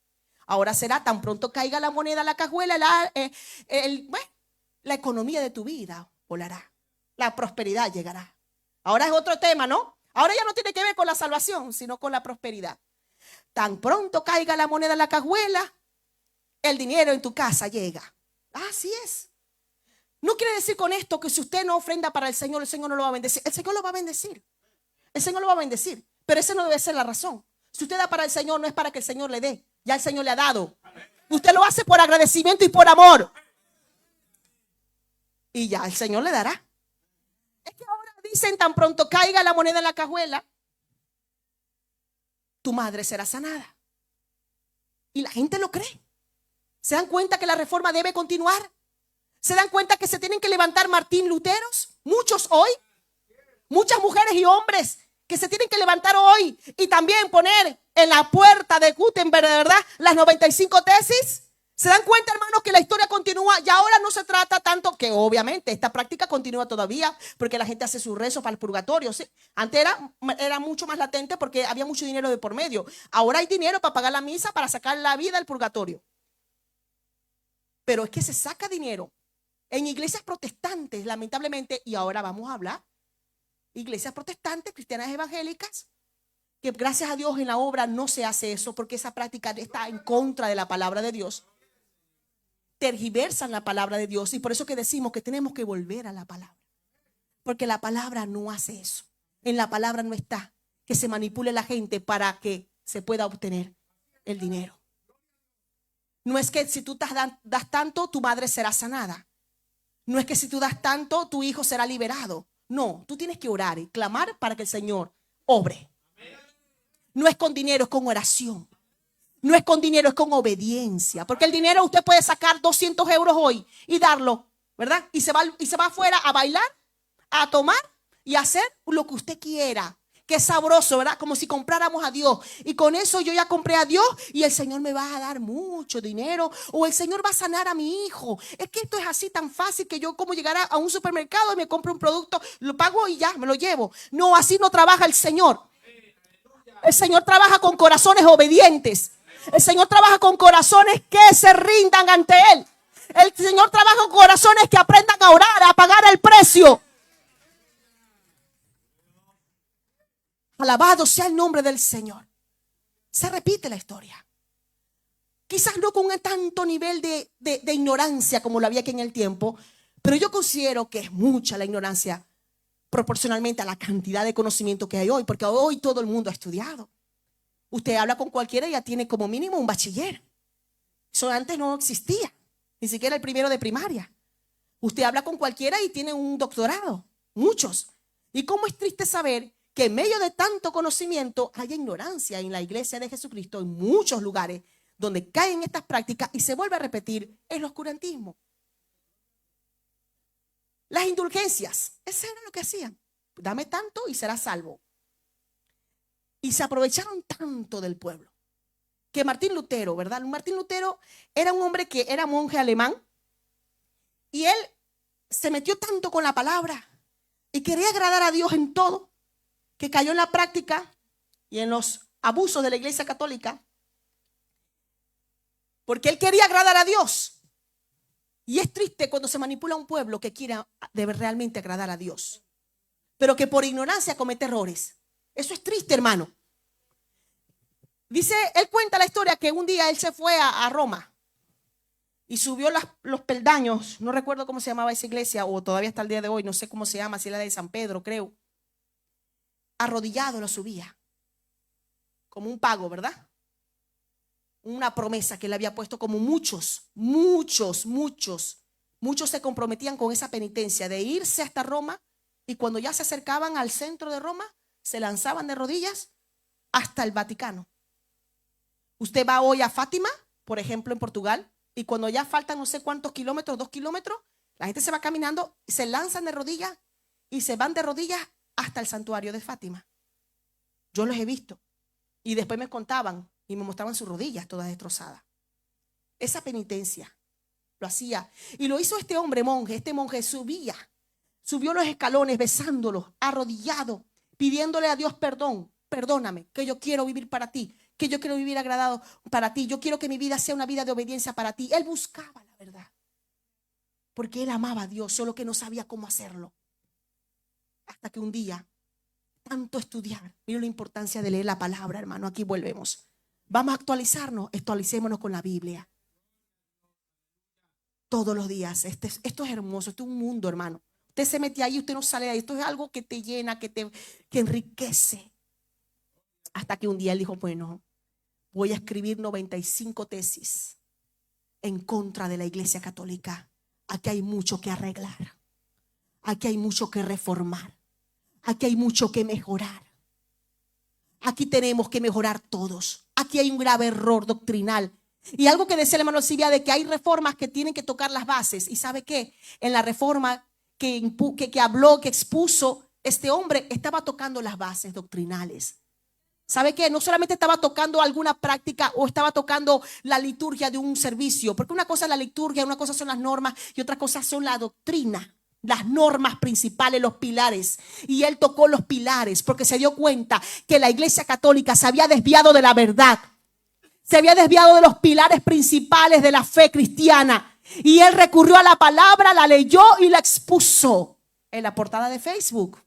Ahora será tan pronto caiga la moneda a la cajuela, la economía de tu vida volará. La prosperidad llegará. Ahora es otro tema, ¿no? Ahora ya no tiene que ver con la salvación, sino con la prosperidad. Tan pronto caiga la moneda a la cajuela, el dinero en tu casa llega. Así es. No quiere decir con esto que si usted no ofrenda para el Señor no lo va a bendecir. El Señor lo va a bendecir. El Señor lo va a bendecir. Pero esa no debe ser la razón. Si usted da para el Señor, no es para que el Señor le dé. Ya el Señor le ha dado. Usted lo hace por agradecimiento y por amor. Y ya el Señor le dará. Es que ahora dicen, tan pronto caiga la moneda en la cajuela, tu madre será sanada. Y la gente lo cree. ¿Se dan cuenta que la reforma debe continuar? ¿Se dan cuenta que se tienen que levantar Martín Luteros? Muchos hoy, muchas mujeres y hombres que se tienen que levantar hoy y también poner en la puerta de Gutenberg, de verdad, las 95 tesis. ¿Se dan cuenta, hermanos, que la historia continúa? Y ahora no se trata tanto, que obviamente esta práctica continúa todavía, porque la gente hace su rezo para el purgatorio, ¿sí? Antes era mucho más latente porque había mucho dinero de por medio. Ahora hay dinero para pagar la misa, para sacar la vida del purgatorio. Pero es que se saca dinero en iglesias protestantes, lamentablemente, y ahora vamos a hablar, iglesias protestantes, cristianas evangélicas, que gracias a Dios en la obra no se hace eso, porque esa práctica está en contra de la palabra de Dios. Tergiversan la palabra de Dios, y por eso que decimos que tenemos que volver a la palabra, porque la palabra no hace eso. En la palabra no está que se manipule la gente para que se pueda obtener el dinero. No es que si tú das tanto, tu madre será sanada. No es que si tú das tanto, tu hijo será liberado. No, tú tienes que orar y clamar para que el Señor obre. No es con dinero, es con oración. No es con dinero, es con obediencia. Porque el dinero usted puede sacar 200 euros hoy y darlo, ¿verdad? Y se va afuera a bailar, a tomar y a hacer lo que usted quiera. Qué sabroso, ¿verdad? Como si compráramos a Dios. Y con eso yo ya compré a Dios y el Señor me va a dar mucho dinero. O el Señor va a sanar a mi hijo. Es que esto es así tan fácil que yo como llegar a un supermercado y me compro un producto, lo pago y ya, me lo llevo. No, así no trabaja el Señor. El Señor trabaja con corazones obedientes. El Señor trabaja con corazones que se rindan ante Él. El Señor trabaja con corazones que aprendan a orar, a pagar el precio. Alabado sea el nombre del Señor. Se repite la historia. Quizás no con tanto nivel de ignorancia como lo había aquí en el tiempo, pero yo considero que es mucha la ignorancia proporcionalmente a la cantidad de conocimiento que hay hoy, porque hoy todo el mundo ha estudiado. Usted habla con cualquiera y ya tiene como mínimo un bachiller. Eso antes no existía, ni siquiera el primero de primaria. Usted habla con cualquiera y tiene un doctorado, muchos. Y cómo es triste saber que en medio de tanto conocimiento hay ignorancia en la iglesia de Jesucristo, en muchos lugares donde caen estas prácticas y se vuelve a repetir el oscurantismo. Las indulgencias, eso era lo que hacían. Dame tanto y serás salvo. Y se aprovecharon tanto del pueblo que Martín Lutero, ¿verdad? Martín Lutero era un hombre que era monje alemán y él se metió tanto con la palabra y quería agradar a Dios en todo que cayó en la práctica y en los abusos de la iglesia católica porque él quería agradar a Dios. Y es triste cuando se manipula a un pueblo que quiera realmente agradar a Dios, pero que por ignorancia comete errores. Eso es triste, hermano. Dice, él cuenta la historia que un día él se fue a Roma y subió los peldaños, no recuerdo cómo se llamaba esa iglesia, o todavía hasta el día de hoy, no sé cómo se llama, si era de San Pedro, creo. Arrodillado lo subía, como un pago, ¿verdad? Una promesa que él había puesto, como muchos se comprometían con esa penitencia de irse hasta Roma, y cuando ya se acercaban al centro de Roma, se lanzaban de rodillas hasta el Vaticano. Usted va hoy a Fátima, por ejemplo, en Portugal, y cuando ya faltan no sé cuántos kilómetros, 2 kilómetros, la gente se va caminando, se lanzan de rodillas y se van de rodillas hasta el santuario de Fátima. Yo los he visto. Y después me contaban y me mostraban sus rodillas todas destrozadas. Esa penitencia lo hacía. Y lo hizo este hombre monje. Este monje subió los escalones besándolos, arrodillado, pidiéndole a Dios perdón. Perdóname, que yo quiero vivir para ti, que yo quiero vivir agradado para ti. Yo quiero que mi vida sea una vida de obediencia para ti. Él buscaba la verdad, porque él amaba a Dios, solo que no sabía cómo hacerlo. Hasta que un día, tanto estudiar, mira la importancia de leer la palabra, hermano. Aquí volvemos. Vamos a actualicémonos con la Biblia. Todos los días. Esto es hermoso, esto es un mundo, hermano. Usted se mete ahí, usted no sale de ahí. Esto es algo que te llena, que enriquece. Hasta que un día él dijo, bueno, voy a escribir 95 tesis en contra de la iglesia católica. Aquí hay mucho que arreglar. Aquí hay mucho que reformar. Aquí hay mucho que mejorar. Aquí tenemos que mejorar todos. Aquí hay un grave error doctrinal Y algo que decía el hermano Silvia de que hay reformas que tienen que tocar las bases. ¿Y sabe qué? En la reforma que habló, que expuso este hombre, estaba tocando las bases doctrinales. ¿Sabe qué? No solamente estaba tocando alguna práctica o estaba tocando la liturgia de un servicio, porque una cosa es la liturgia, una cosa son las normas y otra cosa son la doctrina, las normas principales, los pilares. Y él tocó los pilares porque se dio cuenta que la Iglesia Católica se había desviado de la verdad, se había desviado de los pilares principales de la fe cristiana. Y él recurrió a la palabra, la leyó y la expuso en la portada de Facebook.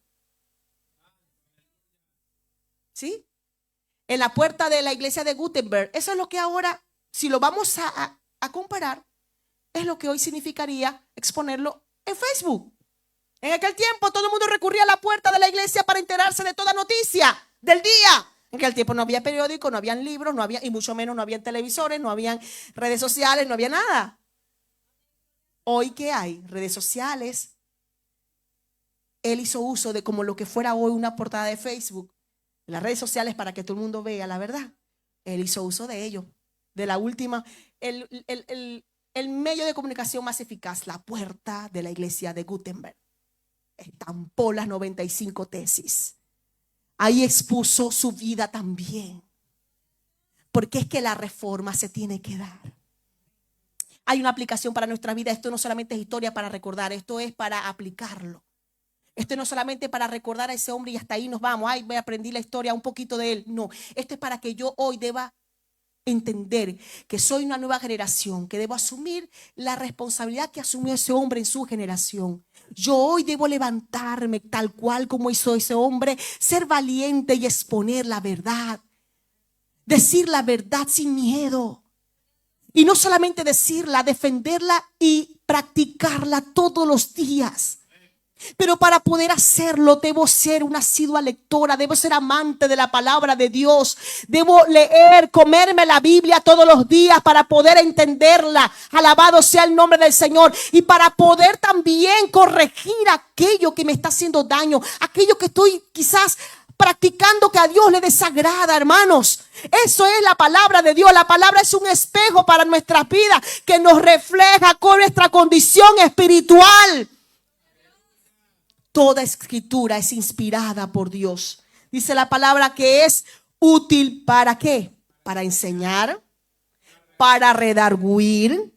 ¿Sí? En la puerta de la iglesia de Gutenberg. Eso es lo que ahora, si lo vamos a comparar, es lo que hoy significaría exponerlo en Facebook. En aquel tiempo todo el mundo recurría a la puerta de la iglesia para enterarse de toda noticia del día. En aquel tiempo no había periódico, no habían libros, no había, y mucho menos no habían televisores, no habían redes sociales, no había nada. Hoy, ¿qué hay? Redes sociales. Él hizo uso de como lo que fuera hoy una portada de Facebook, las redes sociales, para que todo el mundo vea la verdad. Él hizo uso de ello, de la última, el medio de comunicación más eficaz, la puerta de la iglesia de Gutenberg. Estampó las 95 tesis. Ahí expuso su vida también. Porque es que la reforma se tiene que dar. Hay una aplicación para nuestra vida. Esto no solamente es historia para recordar, esto es para aplicarlo. Esto no es solamente para recordar a ese hombre y hasta ahí nos vamos. Ay, voy a aprender la historia, un poquito de él. No, esto es para que yo hoy deba entender que soy una nueva generación, que debo asumir la responsabilidad que asumió ese hombre en su generación. Yo hoy debo levantarme tal cual como hizo ese hombre, ser valiente y exponer la verdad. Decir la verdad sin miedo. Y no solamente decirla, defenderla y practicarla todos los días. Pero para poder hacerlo debo ser una asidua lectora, debo ser amante de la palabra de Dios, debo leer, comerme la Biblia todos los días para poder entenderla. Alabado sea el nombre del Señor. Y para poder también corregir aquello que me está haciendo daño, aquello que estoy quizás practicando que a Dios le desagrada, hermanos. Eso es la palabra de Dios. La palabra es un espejo para nuestras vidas que nos refleja con nuestra condición espiritual. Toda escritura es inspirada por Dios. Dice la palabra que es útil ¿para qué? Para enseñar, para redarguir,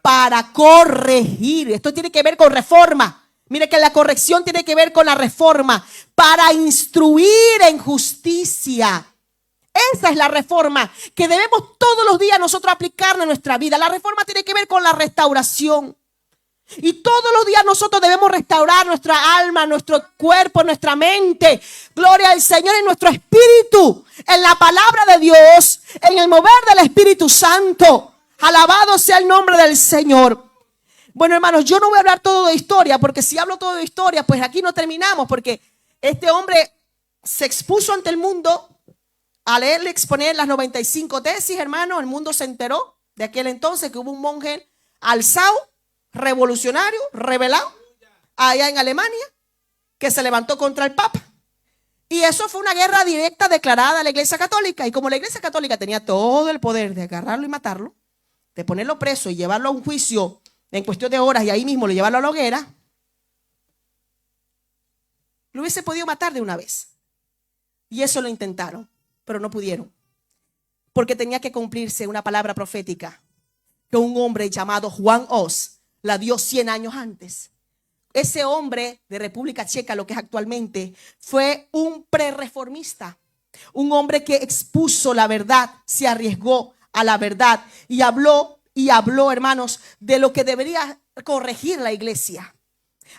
para corregir. Esto tiene que ver con reforma. Mire que la corrección tiene que ver con la reforma. Para instruir en justicia. Esa es la reforma que debemos todos los días nosotros aplicar en nuestra vida. La reforma tiene que ver con la restauración. Y todos los días nosotros debemos restaurar nuestra alma, nuestro cuerpo, nuestra mente. Gloria al Señor, en nuestro espíritu, en la palabra de Dios, en el mover del Espíritu Santo. Alabado sea el nombre del Señor. Bueno, hermanos, yo no voy a hablar todo de historia, porque si hablo todo de historia, pues aquí no terminamos, porque este hombre se expuso ante el mundo a leerle, exponer las 95 tesis, hermano. El mundo se enteró de aquel entonces que hubo un monje alzado, revolucionario, rebelado, allá en Alemania, que se levantó contra el Papa. Y eso fue una guerra directa declarada a la Iglesia Católica. Y como la Iglesia Católica tenía todo el poder de agarrarlo y matarlo, de ponerlo preso y llevarlo a un juicio en cuestión de horas y ahí mismo lo llevarlo a la hoguera, lo hubiese podido matar de una vez. Y eso lo intentaron, pero no pudieron. Porque tenía que cumplirse una palabra profética que un hombre llamado Juan Hus la dio 100 años antes. Ese hombre de República Checa, lo que es actualmente, fue un prerreformista, un hombre que expuso la verdad, se arriesgó a la verdad y habló, hermanos, de lo que debería corregir la iglesia.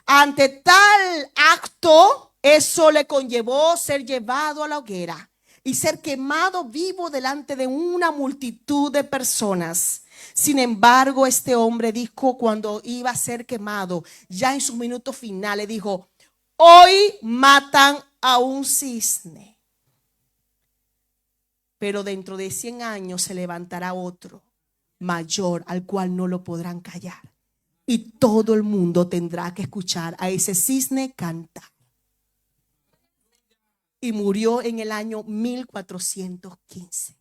Ante tal acto, eso le conllevó ser llevado a la hoguera y ser quemado vivo delante de una multitud de personas. Sin embargo, este hombre dijo cuando iba a ser quemado, ya en sus minutos finales, dijo: hoy matan a un cisne, pero dentro de 100 años se levantará otro mayor al cual no lo podrán callar. Y todo el mundo tendrá que escuchar a ese cisne cantar. Y murió en el año 1415.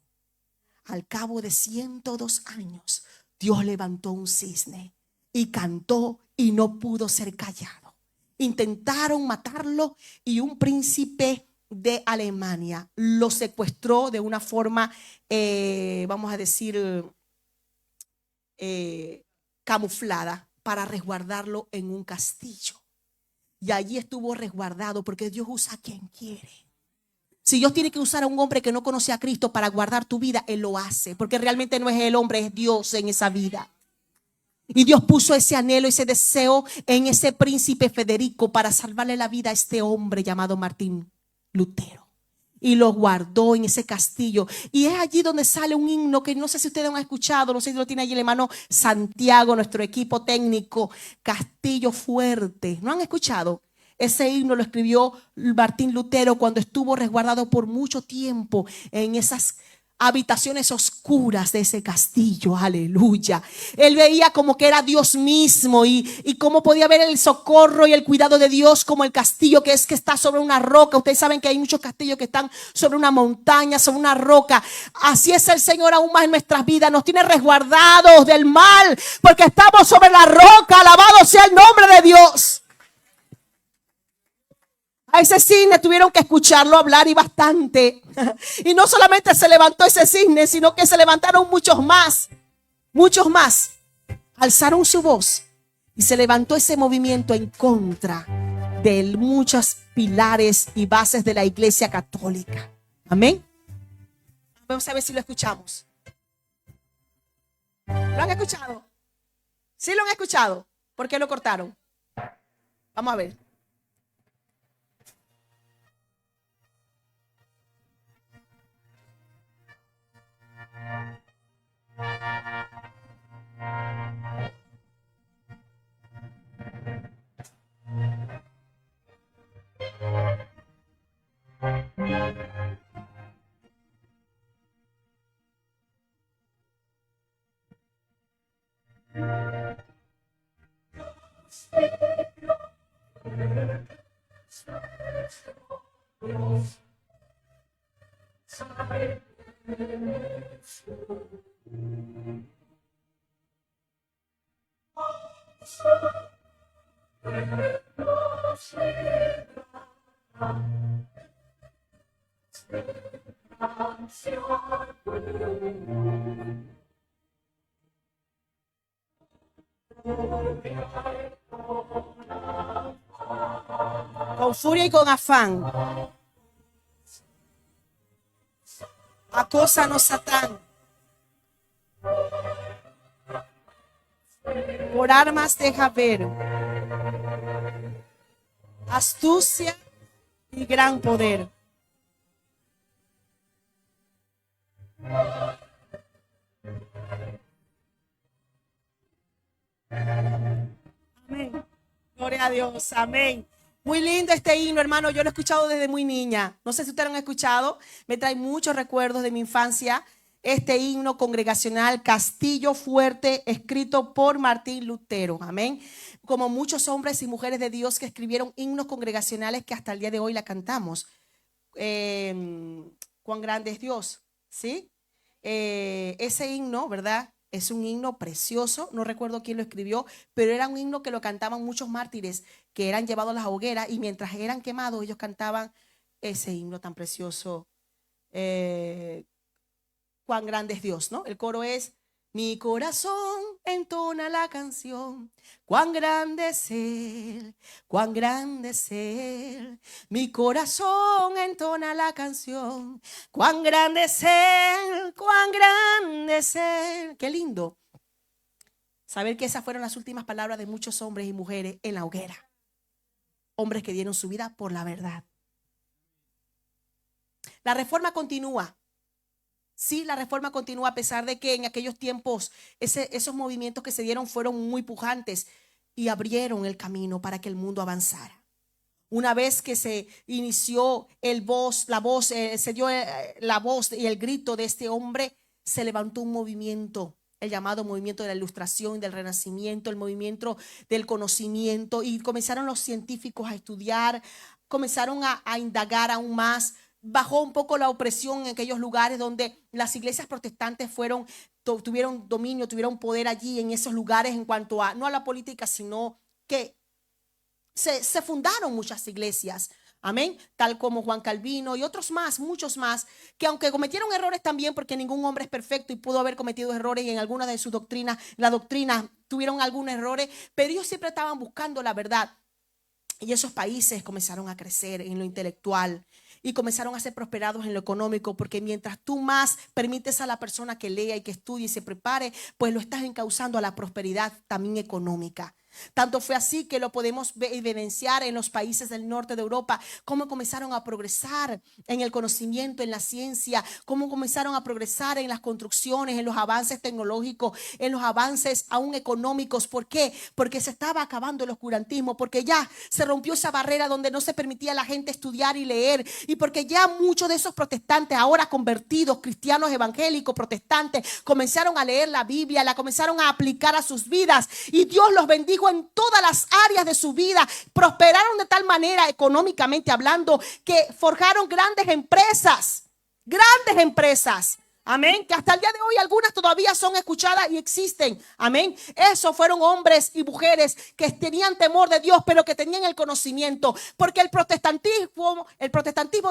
al cabo de 102 años, Dios levantó un cisne y cantó y no pudo ser callado. Intentaron matarlo y un príncipe de Alemania lo secuestró de una forma, vamos a decir, camuflada para resguardarlo en un castillo. Y allí estuvo resguardado porque Dios usa a quien quiere. Si Dios tiene que usar a un hombre que no conoce a Cristo para guardar tu vida, Él lo hace. Porque realmente no es el hombre, es Dios en esa vida. Y Dios puso ese anhelo, ese deseo en ese príncipe Federico para salvarle la vida a este hombre llamado Martín Lutero. Y lo guardó en ese castillo. Y es allí donde sale un himno que no sé si ustedes han escuchado, no sé si lo tiene allí el hermano Santiago, nuestro equipo técnico, Castillo Fuerte. ¿No han escuchado? Ese himno lo escribió Martín Lutero cuando estuvo resguardado por mucho tiempo en esas habitaciones oscuras de ese castillo. Aleluya. Él veía como que era Dios mismo y cómo podía ver el socorro y el cuidado de Dios como el castillo que está sobre una roca. Ustedes saben que hay muchos castillos que están sobre una montaña, sobre una roca. Así es el Señor aún más en nuestras vidas. Nos tiene resguardados del mal porque estamos sobre la roca. Alabado sea el nombre de Dios. A ese cisne tuvieron que escucharlo hablar y bastante. Y no solamente se levantó ese cisne, sino que se levantaron muchos más. Muchos más. Alzaron su voz y se levantó ese movimiento en contra de muchos pilares y bases de la Iglesia Católica. Amén. Vamos a ver si lo escuchamos. ¿Lo han escuchado? ¿Sí lo han escuchado? ¿Por qué lo cortaron? Vamos a ver. Con furia y con afán. Acósanos, Satán, por armas deja ver astucia y gran poder. Amén. Gloria a Dios. Amén. Muy lindo este himno, hermano. Yo lo he escuchado desde muy niña. No sé si ustedes lo han escuchado. Me trae muchos recuerdos de mi infancia. Este himno congregacional Castillo Fuerte, escrito por Martín Lutero. Amén. Como muchos hombres y mujeres de Dios que escribieron himnos congregacionales que hasta el día de hoy la cantamos. Cuán grande es Dios. ¿Sí? Ese himno, ¿verdad? Es un himno precioso, no recuerdo quién lo escribió, pero era un himno que lo cantaban muchos mártires que eran llevados a las hogueras y mientras eran quemados ellos cantaban ese himno tan precioso. Cuán grande es Dios, ¿no? El coro es: mi corazón entona la canción, cuán grande es Él, cuán grande es Él. Mi corazón entona la canción, cuán grande es Él, cuán grande es Él. Qué lindo saber que esas fueron las últimas palabras de muchos hombres y mujeres en la hoguera. Hombres que dieron su vida por la verdad. La reforma continúa. Sí, la reforma continúa a pesar de que en aquellos tiempos esos movimientos que se dieron fueron muy pujantes y abrieron el camino para que el mundo avanzara. Una vez que se inició se dio la voz y el grito de este hombre, se levantó un movimiento, el llamado movimiento de la Ilustración, del Renacimiento, el movimiento del conocimiento, y comenzaron los científicos a estudiar, comenzaron a indagar aún más bajó un poco la opresión en aquellos lugares donde las iglesias protestantes tuvieron dominio, tuvieron poder allí en esos lugares en cuanto a, no a la política, sino que se fundaron muchas iglesias. Amén, tal como Juan Calvino y otros más, muchos más, que aunque cometieron errores también, porque ningún hombre es perfecto y pudo haber cometido errores en alguna de sus doctrinas, la doctrina tuvieron algunos errores, pero ellos siempre estaban buscando la verdad. Y esos países comenzaron a crecer en lo intelectual y comenzaron a ser prosperados en lo económico, porque mientras tú más permites a la persona que lea y que estudie y se prepare, pues lo estás encauzando a la prosperidad también económica. Tanto fue así que lo podemos evidenciar en los países del norte de Europa, cómo comenzaron a progresar en el conocimiento, en la ciencia, cómo comenzaron a progresar en las construcciones, en los avances tecnológicos, en los avances aún económicos. ¿Por qué? Porque se estaba acabando el oscurantismo, porque ya se rompió esa barrera donde no se permitía a la gente estudiar y leer, y porque ya muchos de esos protestantes, ahora convertidos, cristianos evangélicos, protestantes, comenzaron a leer la Biblia, la comenzaron a aplicar a sus vidas, y Dios los bendijo en todas las áreas de su vida. Prosperaron de tal manera económicamente hablando que forjaron grandes empresas. Amén, que hasta el día de hoy algunas todavía son escuchadas y existen. Amén. Esos fueron hombres y mujeres que tenían temor de Dios, pero que tenían el conocimiento, porque el protestantismo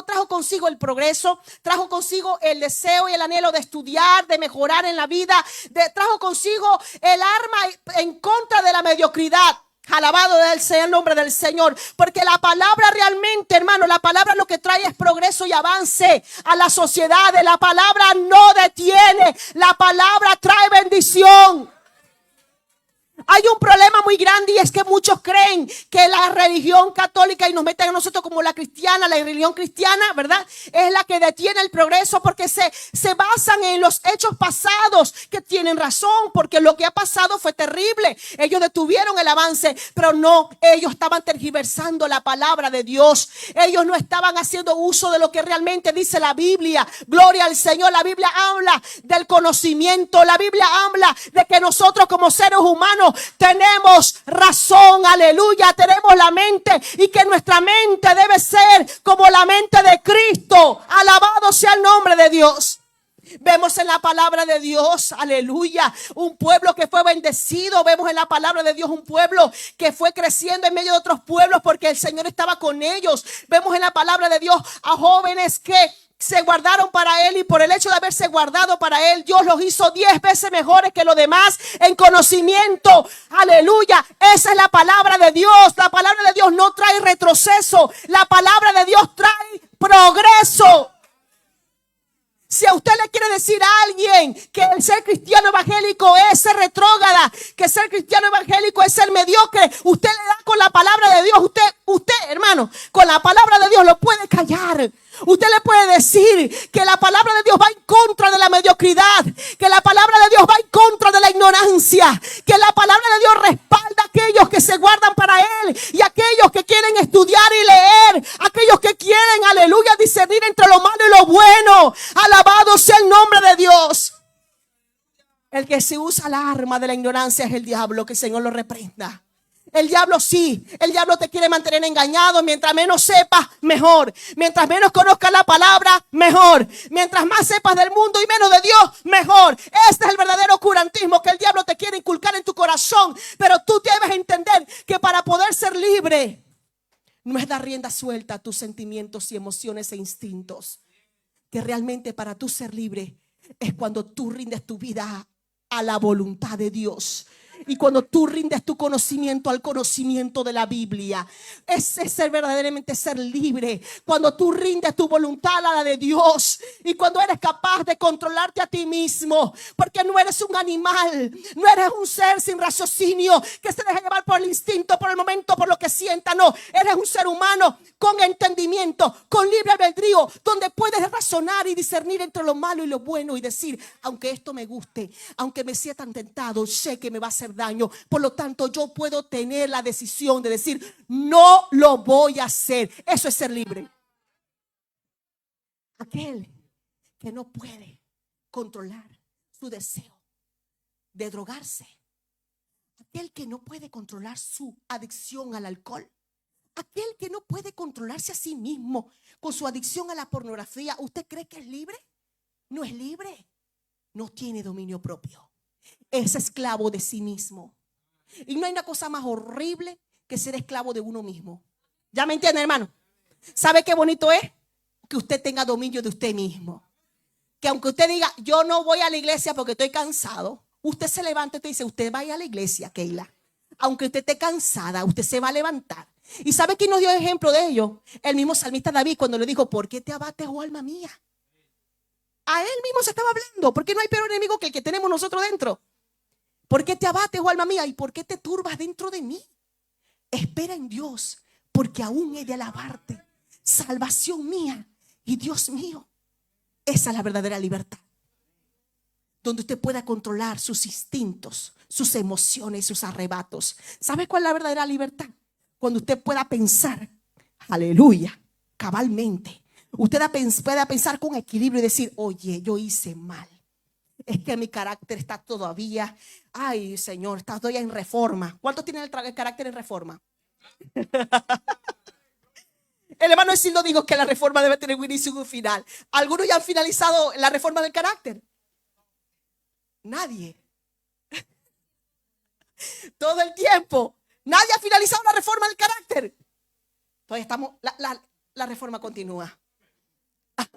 trajo consigo el progreso, trajo consigo el deseo y el anhelo de estudiar, de mejorar en la vida, trajo consigo el arma en contra de la mediocridad. Alabado sea el nombre del Señor, porque la palabra realmente, hermano, la palabra lo que trae es progreso y avance a la sociedad. La palabra no detiene, la palabra trae bendición. Hay un problema muy grande, y es que muchos creen que la religión católica, y nos meten a nosotros como la cristiana, la religión cristiana, ¿verdad?, es la que detiene el progreso, porque se basan en los hechos pasados, que tienen razón, porque lo que ha pasado fue terrible. Ellos detuvieron el avance, pero no, ellos estaban tergiversando la palabra de Dios. Ellos no estaban haciendo uso de lo que realmente dice la Biblia. Gloria al Señor. La Biblia habla del conocimiento, la Biblia habla de que nosotros como seres humanos tenemos razón, aleluya, tenemos la mente, y que nuestra mente debe ser como la mente de Cristo. Alabado sea el nombre de Dios. Vemos en la palabra de Dios, aleluya, un pueblo que fue bendecido. Vemos en la palabra de Dios un pueblo que fue creciendo en medio de otros pueblos porque el Señor estaba con ellos. Vemos en la palabra de Dios a jóvenes que se guardaron para Él, y por el hecho de haberse guardado para Él, Dios los hizo 10 veces mejores que los demás en conocimiento. Aleluya, esa es la palabra de Dios. La palabra de Dios no trae retroceso, la palabra de Dios trae progreso. Si a usted le quiere decir a alguien que el ser cristiano evangélico es ser retrógrada, que ser cristiano evangélico es ser mediocre, usted le da con la palabra de Dios. Usted, hermano, con la palabra de Dios lo puede callar. Usted le puede decir que la palabra de Dios va en contra de la mediocridad, que la palabra de Dios va en contra de la ignorancia, que la palabra de Dios respalda a aquellos que se guardan para Él, y aquellos que quieren estudiar y leer, aquellos que quieren, aleluya, discernir entre lo malo y lo bueno. Alabado sea el nombre de Dios. El que se usa la arma de la ignorancia es el diablo, que el Señor lo reprenda. El diablo sí, el diablo te quiere mantener engañado. Mientras menos sepas, mejor. Mientras menos conozcas la palabra, mejor. Mientras más sepas del mundo y menos de Dios, mejor. Este es el verdadero oscurantismo que el diablo te quiere inculcar en tu corazón. Pero tú debes entender que para poder ser libre, no es dar rienda suelta a tus sentimientos y emociones e instintos. Que realmente para tú ser libre es cuando tú rindes tu vida a la voluntad de Dios. Y cuando tú rindes tu conocimiento al conocimiento de la Biblia, ese es ser verdaderamente ser libre. Cuando tú rindes tu voluntad a la de Dios, y cuando eres capaz de controlarte a ti mismo, porque no eres un animal, no eres un ser sin raciocinio que se deja llevar por el instinto, por el momento, por lo que sienta. No, eres un ser humano con entendimiento, con libre albedrío, donde puedes razonar y discernir entre lo malo y lo bueno, y decir: aunque esto me guste, aunque me sienta tan tentado, sé que me va a hacer daño. Por lo tanto, yo puedo tener la decisión de decir: no lo voy a hacer. Eso es ser libre. Aquel que no puede controlar su deseo de drogarse, aquel que no puede controlar su adicción al alcohol, Aquel que no puede controlarse a sí mismo con su adicción a la pornografía, ¿usted cree que es libre? No es libre. No tiene dominio propio. Es esclavo de sí mismo. Y no hay una cosa más horrible que ser esclavo de uno mismo. ¿Ya me entienden, hermano? ¿Sabe qué bonito es? Que usted tenga dominio de usted mismo. Que aunque usted diga, yo no voy a la iglesia porque estoy cansado, usted se levanta y te dice, usted vaya a la iglesia, Keila. Aunque usted esté cansada, usted se va a levantar. ¿Y sabe quién nos dio ejemplo de ello? El mismo salmista David, cuando le dijo, ¿por qué te abates, oh alma mía? A él mismo se estaba hablando, porque no hay peor enemigo que el que tenemos nosotros dentro. ¿Por qué te abates, oh alma mía? ¿Y por qué te turbas dentro de mí? Espera en Dios, porque aún he de alabarte. Salvación mía y Dios mío. Esa es la verdadera libertad. Donde usted pueda controlar sus instintos, sus emociones, sus arrebatos. ¿Sabe cuál es la verdadera libertad? Cuando usted pueda pensar, aleluya, cabalmente. Usted pueda pensar con equilibrio y decir, oye, yo hice mal. Es que mi carácter está todavía, ay Señor, está todavía en reforma. ¿Cuántos tienen el carácter en reforma? El hermano Esildo dijo que la reforma debe tener un inicio y un final. ¿Algunos ya han finalizado la reforma del carácter? Nadie. Todo el tiempo. Nadie ha finalizado la reforma del carácter. Todavía estamos, la reforma continúa.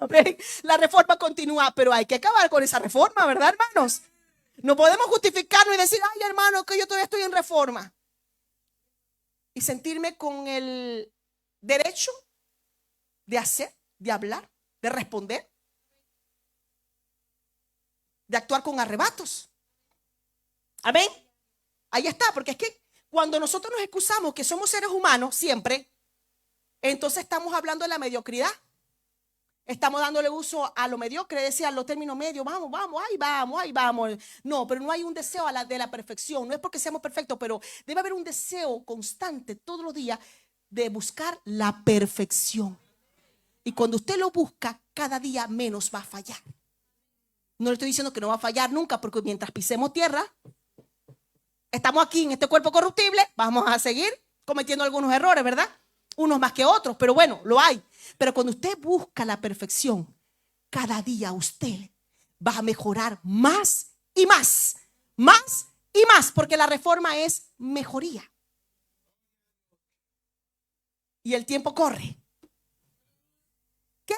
Amén. La reforma continúa, pero hay que acabar con esa reforma, ¿verdad, hermanos? No podemos justificarnos y decir, ay, hermano, que yo todavía estoy en reforma. Y sentirme con el derecho de hacer, de hablar, de responder, de actuar con arrebatos. Amén. Ahí está, porque es que cuando nosotros nos excusamos que somos seres humanos siempre, entonces estamos hablando de la mediocridad. Estamos dándole uso a lo mediocre, decía los términos medios, vamos, ahí vamos. No, pero no hay un deseo de la perfección. No es porque seamos perfectos, pero debe haber un deseo constante todos los días de buscar la perfección. Y cuando usted lo busca, cada día menos va a fallar. No le estoy diciendo que no va a fallar nunca, porque mientras pisemos tierra, estamos aquí en este cuerpo corruptible, vamos a seguir cometiendo algunos errores, ¿verdad? Unos más que otros, pero bueno, lo hay. Pero cuando usted busca la perfección, cada día usted va a mejorar más y más, más y más, porque la reforma es mejoría. Y el tiempo corre. ¿Qué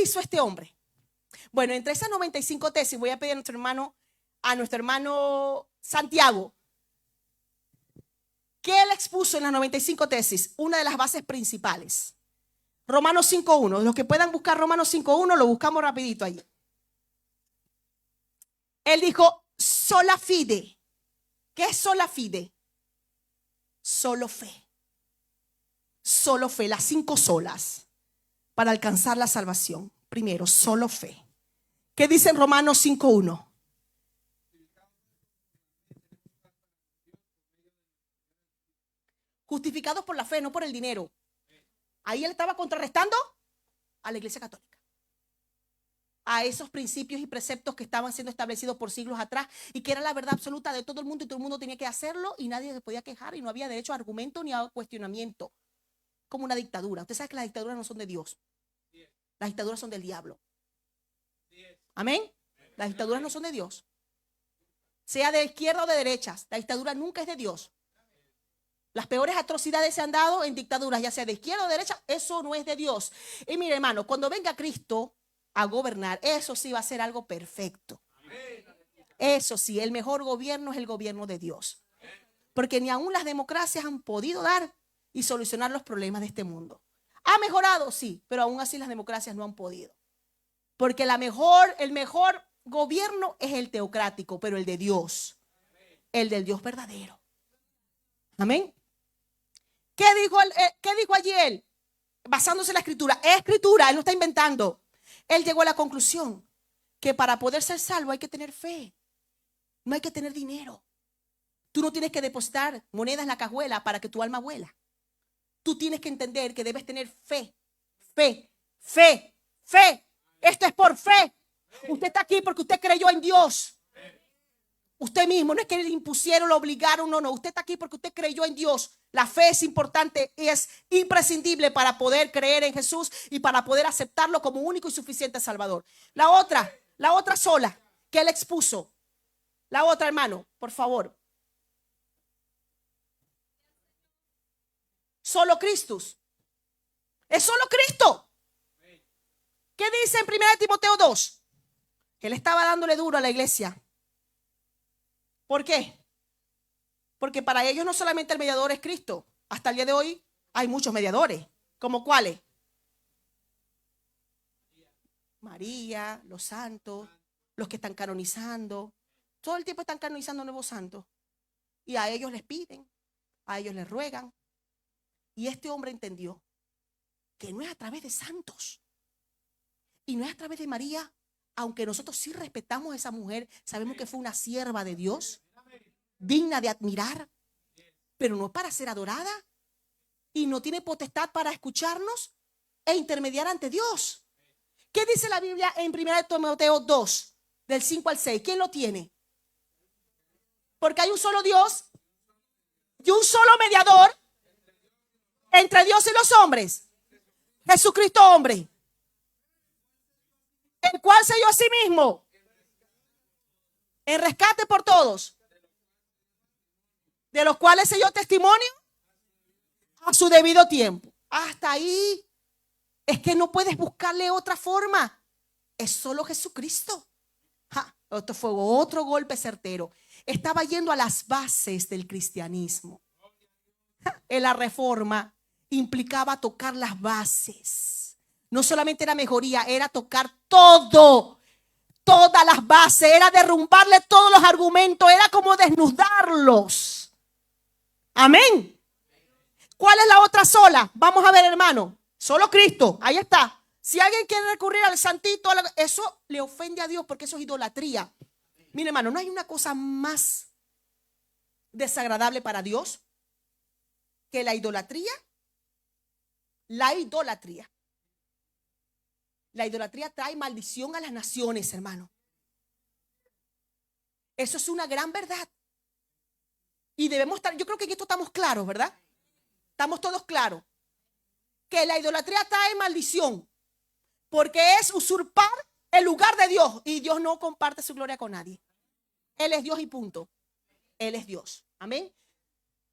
hizo este hombre? Bueno, entre esas 95 tesis voy a pedir a nuestro hermano Santiago, que él expuso en las 95 tesis una de las bases principales. Romanos 5.1. Los que puedan buscar Romanos 5.1, lo buscamos rapidito ahí. Él dijo, sola fide. ¿Qué es sola fide? Solo fe. Solo fe, las 5 solas para alcanzar la salvación. Primero, solo fe. ¿Qué dice en Romanos 5.1? Justificados por la fe, no por el dinero. Ahí él estaba contrarrestando a la Iglesia Católica, a esos principios y preceptos que estaban siendo establecidos por siglos atrás y que era la verdad absoluta de todo el mundo y todo el mundo tenía que hacerlo y nadie se podía quejar y no había derecho a argumento ni a cuestionamiento, como una dictadura. Usted sabe que las dictaduras no son de Dios, las dictaduras son del diablo. Amén. Las dictaduras no son de Dios, sea de izquierda o de derecha. La dictadura nunca es de Dios. Las peores atrocidades se han dado en dictaduras, ya sea de izquierda o de derecha. Eso no es de Dios. Y mire, hermano, cuando venga Cristo a gobernar, eso sí va a ser algo perfecto. Eso sí, el mejor gobierno es el gobierno de Dios. Porque ni aún las democracias han podido dar y solucionar los problemas de este mundo. ¿Ha mejorado? Sí, pero aún así las democracias no han podido. Porque el mejor gobierno es el teocrático, pero el de Dios. El del Dios verdadero. Amén. ¿Qué dijo allí él? Basándose en la escritura. Es escritura, él no está inventando. Él llegó a la conclusión que para poder ser salvo hay que tener fe. No hay que tener dinero. Tú no tienes que depositar monedas en la cajuela para que tu alma vuela. Tú tienes que entender que debes tener fe. Fe, fe, fe. Esto es por fe. Usted está aquí porque usted creyó en Dios. Usted mismo, no es que le impusieron, lo obligaron, no. Usted está aquí porque usted creyó en Dios. La fe es importante y es imprescindible para poder creer en Jesús y para poder aceptarlo como único y suficiente Salvador. La otra sola que él expuso. La otra, hermano, por favor. Solo Cristo. Es solo Cristo. ¿Qué dice en 1 Timoteo 2? Él estaba dándole duro a la iglesia. ¿Por qué? Porque para ellos no solamente el mediador es Cristo. Hasta el día de hoy hay muchos mediadores. ¿Como cuáles? María, los santos, los que están canonizando. Todo el tiempo están canonizando nuevos santos. Y a ellos les piden, a ellos les ruegan. Y este hombre entendió que no es a través de santos. Y no es a través de María. Aunque nosotros sí respetamos a esa mujer, sabemos que fue una sierva de Dios, digna de admirar, pero no para ser adorada y no tiene potestad para escucharnos e intermediar ante Dios. ¿Qué dice la Biblia en 1 Timoteo 2, del 5 al 6? ¿Quién lo tiene? Porque hay un solo Dios y un solo mediador entre Dios y los hombres, Jesucristo hombre, el cual se dio a sí mismo en rescate por todos, de los cuales se dio testimonio a su debido tiempo. Hasta ahí es que no puedes buscarle otra forma. Es solo Jesucristo. Esto fue otro golpe certero. Estaba yendo a las bases del cristianismo. En la reforma implicaba tocar las bases. No solamente era mejoría, era tocar todo, todas las bases, era derrumbarle todos los argumentos, era como desnudarlos. Amén. ¿Cuál es la otra sola? Vamos a ver, hermano. Solo Cristo, ahí está. Si alguien quiere recurrir al santito, eso le ofende a Dios porque eso es idolatría. Mire, hermano, no hay una cosa más desagradable para Dios que la idolatría. La idolatría. La idolatría trae maldición a las naciones, hermano. Eso es una gran verdad. Y debemos estar, yo creo que en esto estamos claros, ¿verdad? Estamos todos claros. Que la idolatría trae maldición. Porque es usurpar el lugar de Dios. Y Dios no comparte su gloria con nadie. Él es Dios y punto. Él es Dios. Amén.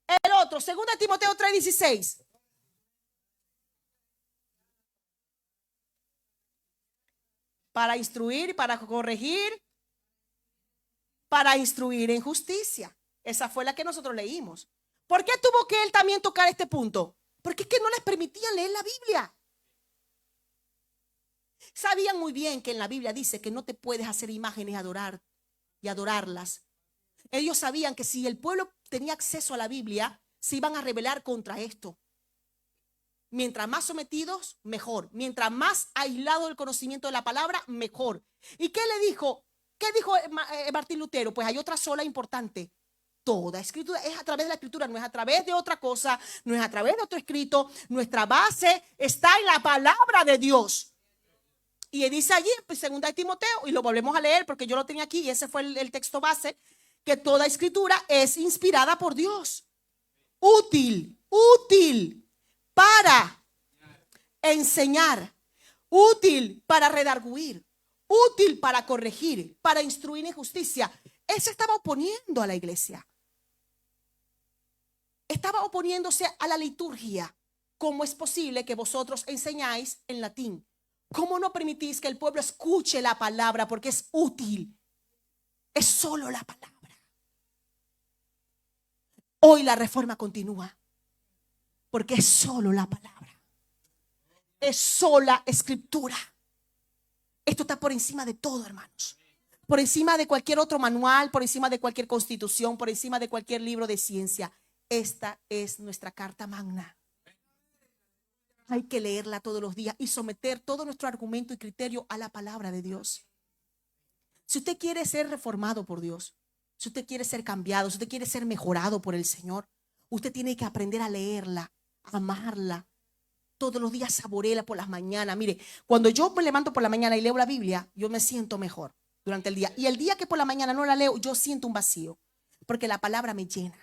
El otro, 2 Timoteo 3:16. Para instruir, para corregir, para instruir en justicia. Esa fue la que nosotros leímos. ¿Por qué tuvo que él también tocar este punto? Porque es que no les permitían leer la Biblia. Sabían muy bien que en la Biblia dice que no te puedes hacer imágenes y adorarlas. Ellos sabían que si el pueblo tenía acceso a la Biblia, se iban a rebelar contra esto. Mientras más sometidos, mejor. Mientras más aislado del conocimiento de la palabra, mejor. ¿Y qué le dijo? ¿Qué dijo Martín Lutero? Pues hay otra sola importante. Toda escritura es a través de la escritura, no es a través de otra cosa, no es a través de otro escrito. Nuestra base está en la palabra de Dios. Y dice allí, pues, 2 Timoteo, y lo volvemos a leer porque yo lo tenía aquí y ese fue el texto base, que toda escritura es inspirada por Dios. Útil para enseñar, útil para redarguir, útil para corregir, para instruir en justicia. Él se estaba oponiendo a la iglesia. Estaba oponiéndose a la liturgia. ¿Cómo es posible que vosotros enseñáis en latín? ¿Cómo no permitís que el pueblo escuche la palabra? Porque es útil. Es solo la palabra. Hoy la reforma continúa. Porque es solo la palabra. Es sola escritura. Esto está por encima de todo, hermanos. Por encima de cualquier otro manual, por encima de cualquier constitución, por encima de cualquier libro de ciencia. Esta es nuestra carta magna. Hay que leerla todos los días y someter todo nuestro argumento y criterio a la palabra de Dios. Si usted quiere ser reformado por Dios, si usted quiere ser cambiado, si usted quiere ser mejorado por el Señor, usted tiene que aprender a leerla, a amarla. Todos los días saboreela por las mañanas. Mire, cuando yo me levanto por la mañana y leo la Biblia, yo me siento mejor. durante el día. Y el día que por la mañana no la leo, yo siento un vacío, porque la palabra me llena.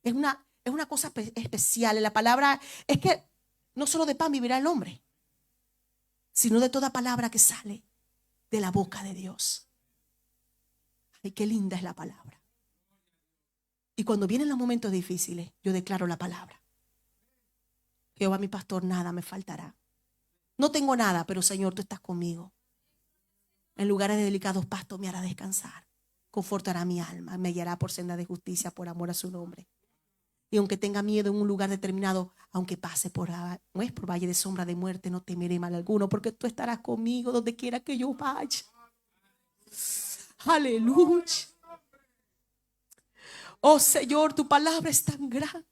Es una cosa especial. La palabra es que no solo de pan vivirá el hombre, sino de toda palabra que sale de la boca de Dios. Ay, qué linda es la palabra. Y cuando vienen los momentos difíciles, yo declaro la palabra. Jehová mi pastor, nada me faltará. No tengo nada, pero Señor, tú estás conmigo. En lugares de delicados pastos me hará descansar. Confortará mi alma, me guiará por senda de justicia por amor a su nombre. Y aunque tenga miedo en un lugar determinado, aunque pase por valle de sombra de muerte, no temeré mal alguno, porque tú estarás conmigo donde quiera que yo vaya. Aleluya. Oh Señor, tu palabra es tan grande.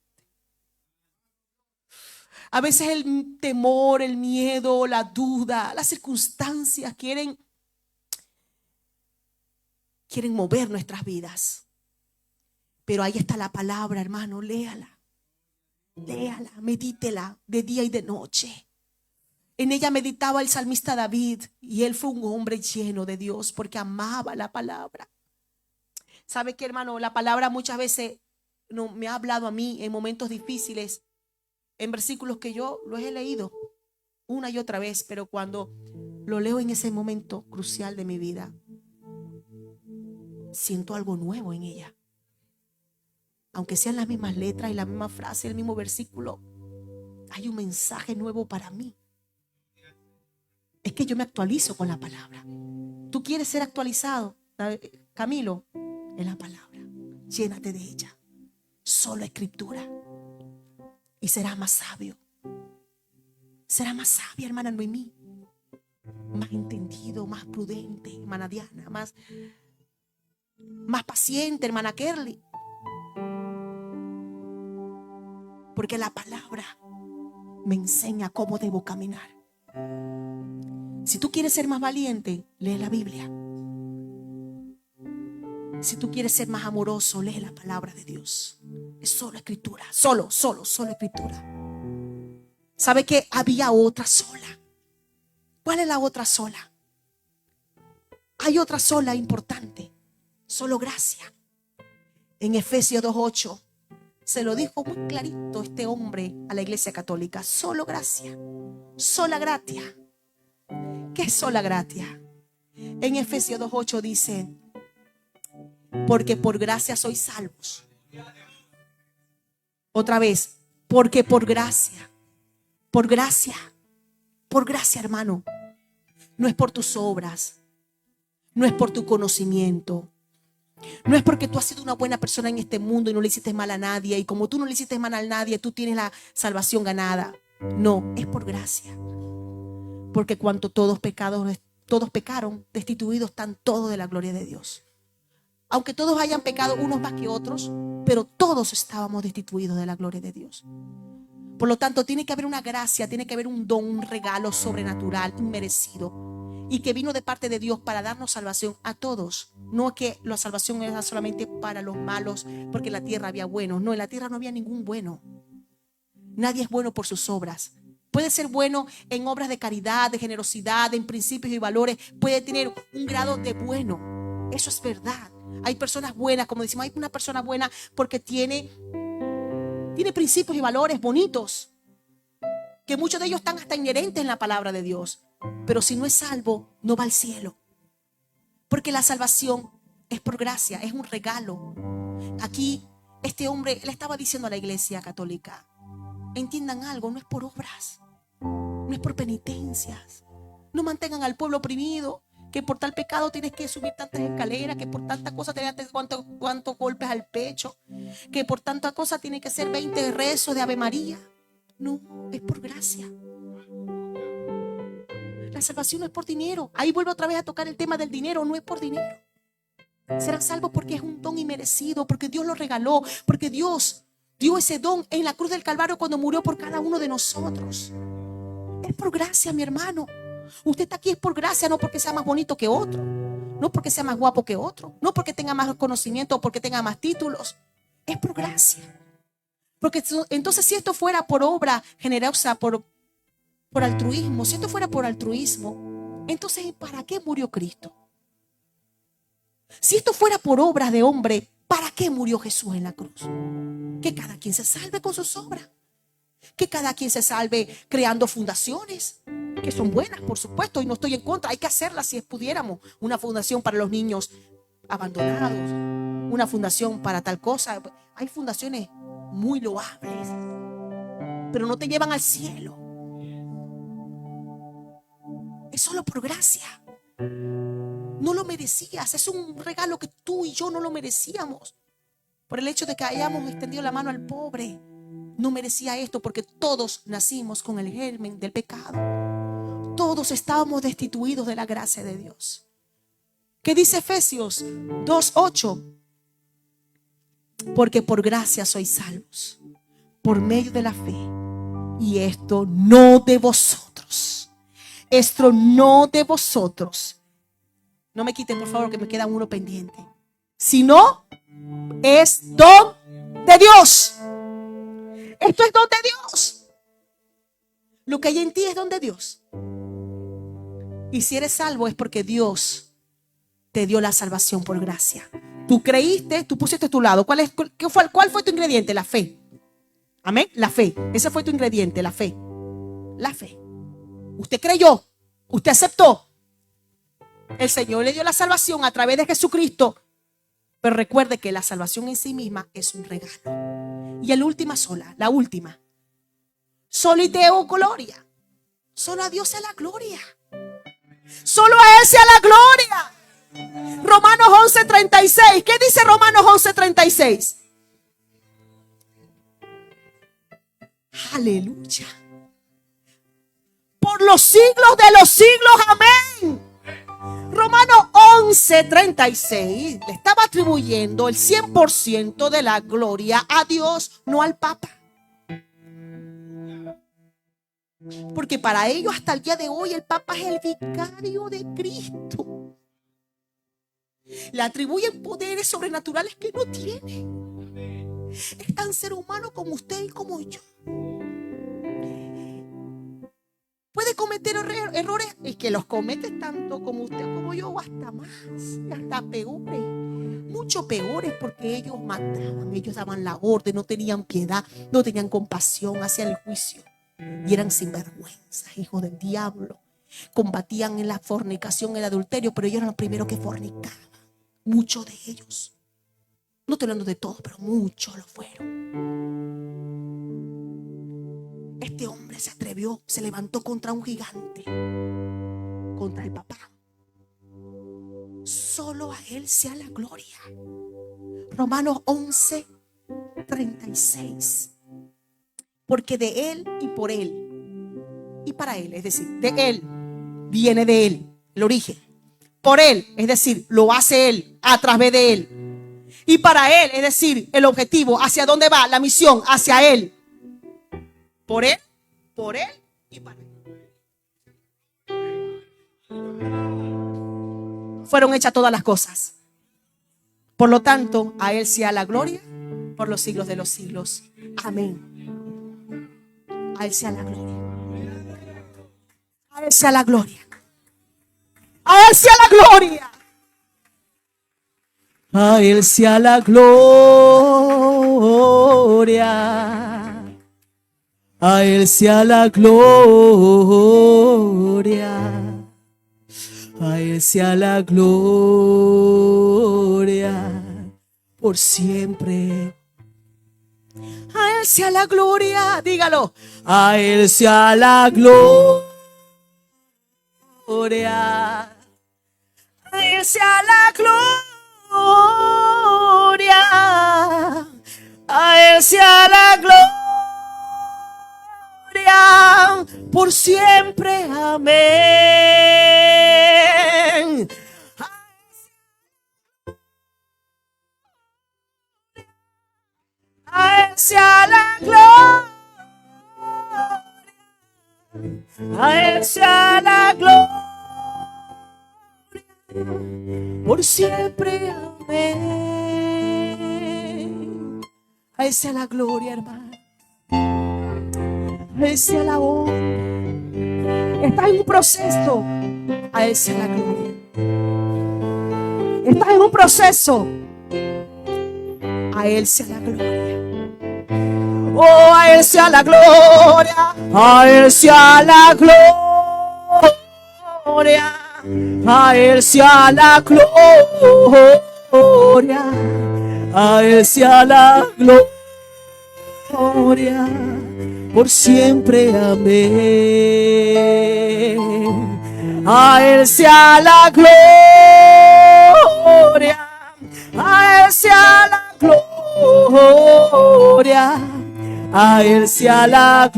A veces el temor, el miedo, la duda, las circunstancias quieren mover nuestras vidas. Pero ahí está la palabra, hermano, léala. Léala, medítela de día y de noche. En ella meditaba el salmista David y él fue un hombre lleno de Dios porque amaba la palabra. ¿Sabe qué, hermano? La palabra muchas veces no, me ha hablado a mí en momentos difíciles, en versículos que yo los he leído una y otra vez, pero cuando lo leo en ese momento crucial de mi vida, siento algo nuevo en ella. Aunque sean las mismas letras y la misma frase, el mismo versículo, hay un mensaje nuevo para mí. Es que yo me actualizo con la palabra. ¿Tú quieres ser actualizado, Camilo? En la palabra. Llénate de ella. Solo escritura. Y serás más sabio. Serás más sabia, hermana Noemí. Más entendido, más prudente, hermana Diana. Más paciente, hermana Kerly. Porque la palabra me enseña cómo debo caminar. Si tú quieres ser más valiente, lee la Biblia. Si tú quieres ser más amoroso, lee la palabra de Dios. Es solo escritura. Solo escritura. ¿Sabe que había otra sola? ¿Cuál es la otra sola? Hay otra sola importante. Solo gracia. En Efesios 2:8 se lo dijo muy clarito este hombre a la iglesia católica. Solo gracia. Sola gratia. ¿Qué es sola gratia? En Efesios 2:8 dice: porque por gracia sois salvos. Otra vez, porque por gracia, hermano. No es por tus obras, no es por tu conocimiento, no es porque tú has sido una buena persona en este mundo y no le hiciste mal a nadie, y como tú no le hiciste mal a nadie, tú tienes la salvación ganada. No, es por gracia. Porque cuando todos pecaron, destituidos están todos de la gloria de Dios. Aunque todos hayan pecado, unos más que otros, pero todos estábamos destituidos de la gloria de Dios. Por lo tanto, tiene que haber una gracia, tiene que haber un don, un regalo sobrenatural, inmerecido, y que vino de parte de Dios para darnos salvación a todos. No es que la salvación era solamente para los malos, porque en la tierra había buenos. No, en la tierra no había ningún bueno. Nadie es bueno por sus obras. Puede ser bueno en obras de caridad, de generosidad, en principios y valores. Puede tener un grado de bueno. Eso es verdad. Hay personas buenas, como decimos, hay una persona buena porque tiene principios y valores bonitos, que muchos de ellos están hasta inherentes en la palabra de Dios. Pero si no es salvo, no va al cielo. Porque la salvación es por gracia, es un regalo. Aquí este hombre le estaba diciendo a la iglesia católica: entiendan algo, no es por obras, no es por penitencias. No mantengan al pueblo oprimido, que por tal pecado tienes que subir tantas escaleras, que por tanta cosa tienes cuántos golpes al pecho, que por tanta cosa tiene que ser 20 rezos de Ave María. No, es por gracia. La salvación no es por dinero. Ahí vuelvo otra vez a tocar el tema del dinero. No es por dinero. Serán salvos porque es un don inmerecido, porque Dios lo regaló, porque Dios dio ese don en la cruz del Calvario cuando murió por cada uno de nosotros. Es por gracia, mi hermano. Usted está aquí es por gracia, no porque sea más bonito que otro, no porque sea más guapo que otro, no porque tenga más conocimiento o porque tenga más títulos. Es por gracia. Porque entonces, si esto fuera por obra generosa, por altruismo, si esto fuera por altruismo, entonces ¿para qué murió Cristo? Si esto fuera por obras de hombre, ¿para qué murió Jesús en la cruz? Que cada quien se salve con sus obras. Que cada quien se salve creando fundaciones, que son buenas, por supuesto, y no estoy en contra. Hay que hacerlas si pudiéramos. Una fundación para los niños abandonados, una fundación para tal cosa. Hay fundaciones muy loables, pero no te llevan al cielo. Es solo por gracia. No lo merecías. Es un regalo que tú y yo no lo merecíamos. Por el hecho de que hayamos extendido la mano al pobre. No merecía esto porque todos nacimos con el germen del pecado. Todos estábamos destituidos de la gracia de Dios. ¿Qué dice Efesios 2:8? Porque por gracia sois salvos, por medio de la fe. Y esto no de vosotros. Esto no de vosotros. No me quiten, por favor, que me queda uno pendiente. Sino es don de Dios. Esto es don de Dios. Lo que hay en ti es don de Dios. Y si eres salvo es porque Dios te dio la salvación por gracia. Tú creíste, tú pusiste a tu lado. ¿Cuál fue tu ingrediente? La fe. Amén. La fe. Ese fue tu ingrediente, la fe. La fe. Usted creyó. Usted aceptó. El Señor le dio la salvación a través de Jesucristo. Pero recuerde que la salvación en sí misma es un regalo. Y la última la última. Solo y Deo gloria. Solo a Dios sea la gloria. Solo a Él sea la gloria. Romanos 11:36. ¿Qué dice Romanos 11:36? Aleluya. Por los siglos de los siglos. Amén. Romanos 11:36 le estaba atribuyendo el 100% de la gloria a Dios, no al Papa. Porque para ellos hasta el día de hoy el Papa es el vicario de Cristo. Le atribuyen poderes sobrenaturales que no tiene. Es tan ser humano como usted y como yo. Puede cometer errores y que los comete tanto como usted como yo, o hasta más, hasta peores, mucho peores, porque ellos mataban, ellos daban la orden, no tenían piedad, no tenían compasión, hacían el juicio y eran sinvergüenzas, hijos del diablo. Combatían en la fornicación, el adulterio, pero ellos eran los primeros que fornicaban, muchos de ellos. No estoy hablando de todos, pero muchos lo fueron. Este hombre se atrevió, se levantó contra un gigante, contra el Papá. Solo a Él sea la gloria. Romanos 11:36. Porque de Él y por Él y para Él, es decir, de Él, viene de Él, el origen. Por Él, es decir, lo hace Él, a través de Él. Y para Él, es decir, el objetivo, hacia dónde va, la misión, hacia Él. Por Él y para Él. Fueron hechas todas las cosas. Por lo tanto, a Él sea la gloria por los siglos de los siglos. Amén. A Él sea la gloria. A Él sea la gloria. A Él sea la gloria. A Él sea la gloria. A Él sea la gloria. A Él sea la gloria por siempre. A Él sea la gloria, dígalo. A Él sea la gloria. A Él sea la gloria. A Él sea la gloria por siempre. Amén. A Él sea la gloria. A Él sea la gloria por siempre. Amén. A Él sea la gloria, hermano. A Él sea la honra. Está en un proceso. A Él sea la gloria. Estás en un proceso. A Él sea la gloria. Oh, a Él sea la gloria. A Él sea la gloria. A Él sea la gloria. A Él sea la gloria. Por siempre, amén. A Él sea la gloria. A Él sea la gloria. A Él sea la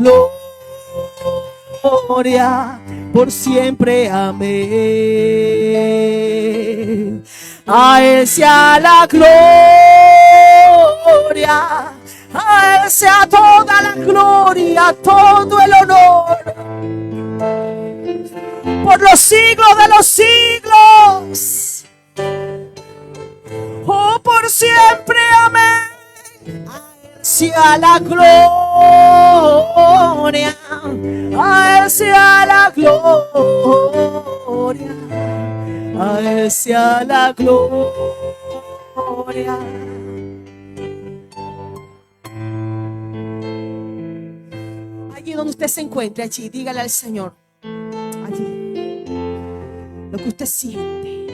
gloria. Por siempre, amén. A Él sea la gloria. A Él sea toda la gloria, todo el honor, por los siglos de los siglos. Oh, por siempre, amén. A Él sea la gloria. A Él sea la gloria. A Él sea la gloria. Allí donde usted se encuentre, allí, dígale al Señor, allí, lo que usted siente.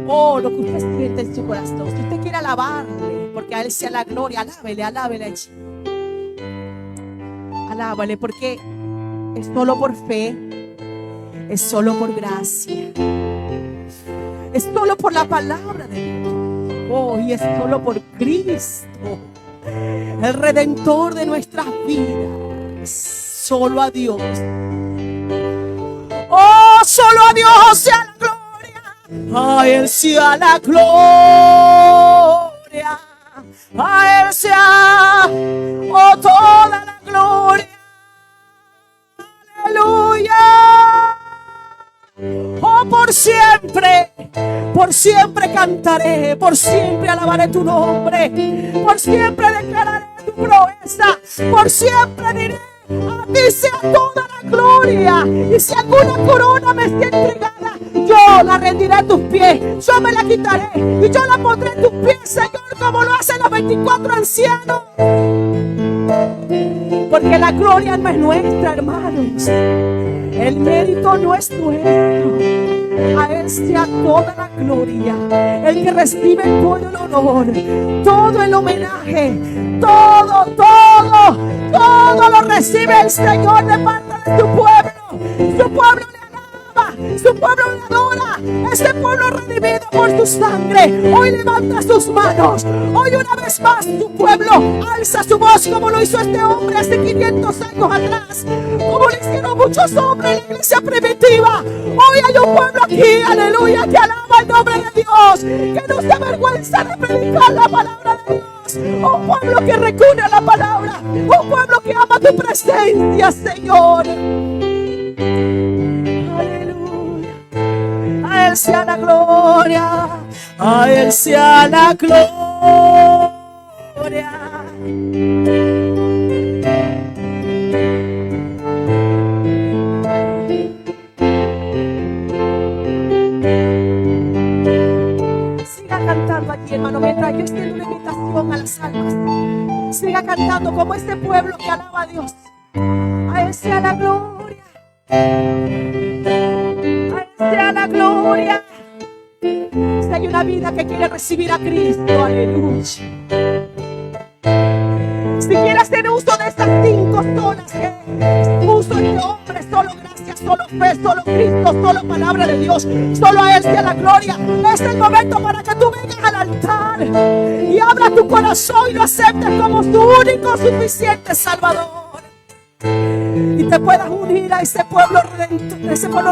Oh, lo que usted siente en su corazón. Si usted quiere alabarle, porque a Él sea la gloria, alábele, alábele allí. Alábale, porque es solo por fe, es solo por gracia, es solo por la palabra de Dios. Oh, y es solo por Cristo, el Redentor de nuestras vidas. Solo a Dios. Oh, solo a Dios sea la gloria. A Él sea la gloria. A Él sea, oh, toda la gloria. Aleluya. Oh, por siempre cantaré, por siempre alabaré tu nombre, por siempre declararé tu proeza, por siempre diré, a ti sea toda la gloria. Y si alguna corona me está entregada, yo la rendiré a tus pies, yo me la quitaré y yo la pondré en tus pies, Señor, como lo hacen los 24 ancianos. Porque la gloria no es nuestra, hermanos. El mérito no es nuestro. A Él sea toda la gloria. El que recibe todo el honor, todo el homenaje, todo lo recibe el Señor de parte de su pueblo. Su pueblo le alaba, su pueblo le adora. Este pueblo redimido por su sangre hoy levanta sus manos. Hoy una vez más su pueblo alza su voz, como lo hizo este hombre hace 500 años atrás, como lo hicieron muchos hombres en la iglesia primitiva. Hoy hay un pueblo aquí, aleluya, que alaba el nombre de Dios, que no se avergüenza de predicar la palabra de Dios. Un pueblo que recurre a la palabra, un pueblo que ama tu presencia, Señor. Aleluya. A Él sea la gloria, a Él sea la gloria. Siga cantando aquí, hermano, mientras yo extiendo una invitación a las almas. Siga cantando como este pueblo que alaba a Dios. A Él sea la gloria. A Él sea la gloria. Si hay una vida que quiere recibir a Cristo, aleluya. Si quieres hacer uso de estas 5 zonas que puso este hombre, solo gracia, solo fe, solo Cristo, solo palabra de Dios, solo a Él sea la gloria. Es el momento para que tú vengas al altar y abra tu corazón y lo aceptes como tu único suficiente Salvador. Y te puedas unir a ese pueblo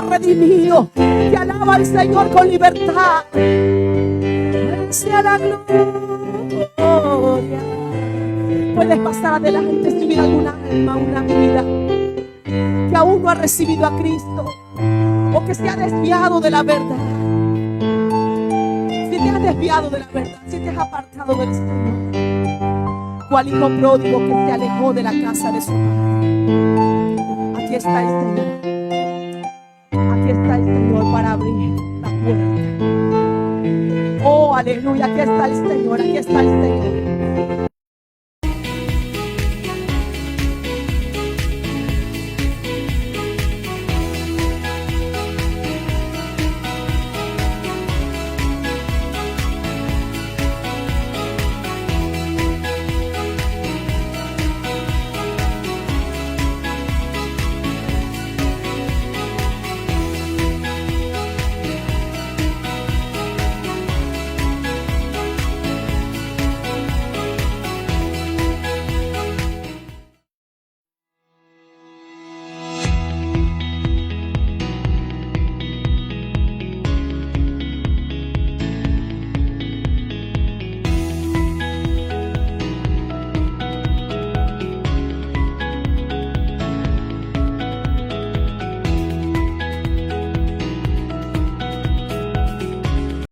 redimido que alaba al Señor con libertad. Él sea la gloria. Puedes pasar adelante si hubiera alguna alma, una vida que aún no ha recibido a Cristo o que se ha desviado de la verdad. Si te has desviado de la verdad, si te has apartado del Señor, cual hijo pródigo que se alejó de la casa de su padre. Aquí está el Señor. Aquí está el Señor para abrir la puerta. Oh, aleluya, aquí está el Señor, aquí está el Señor.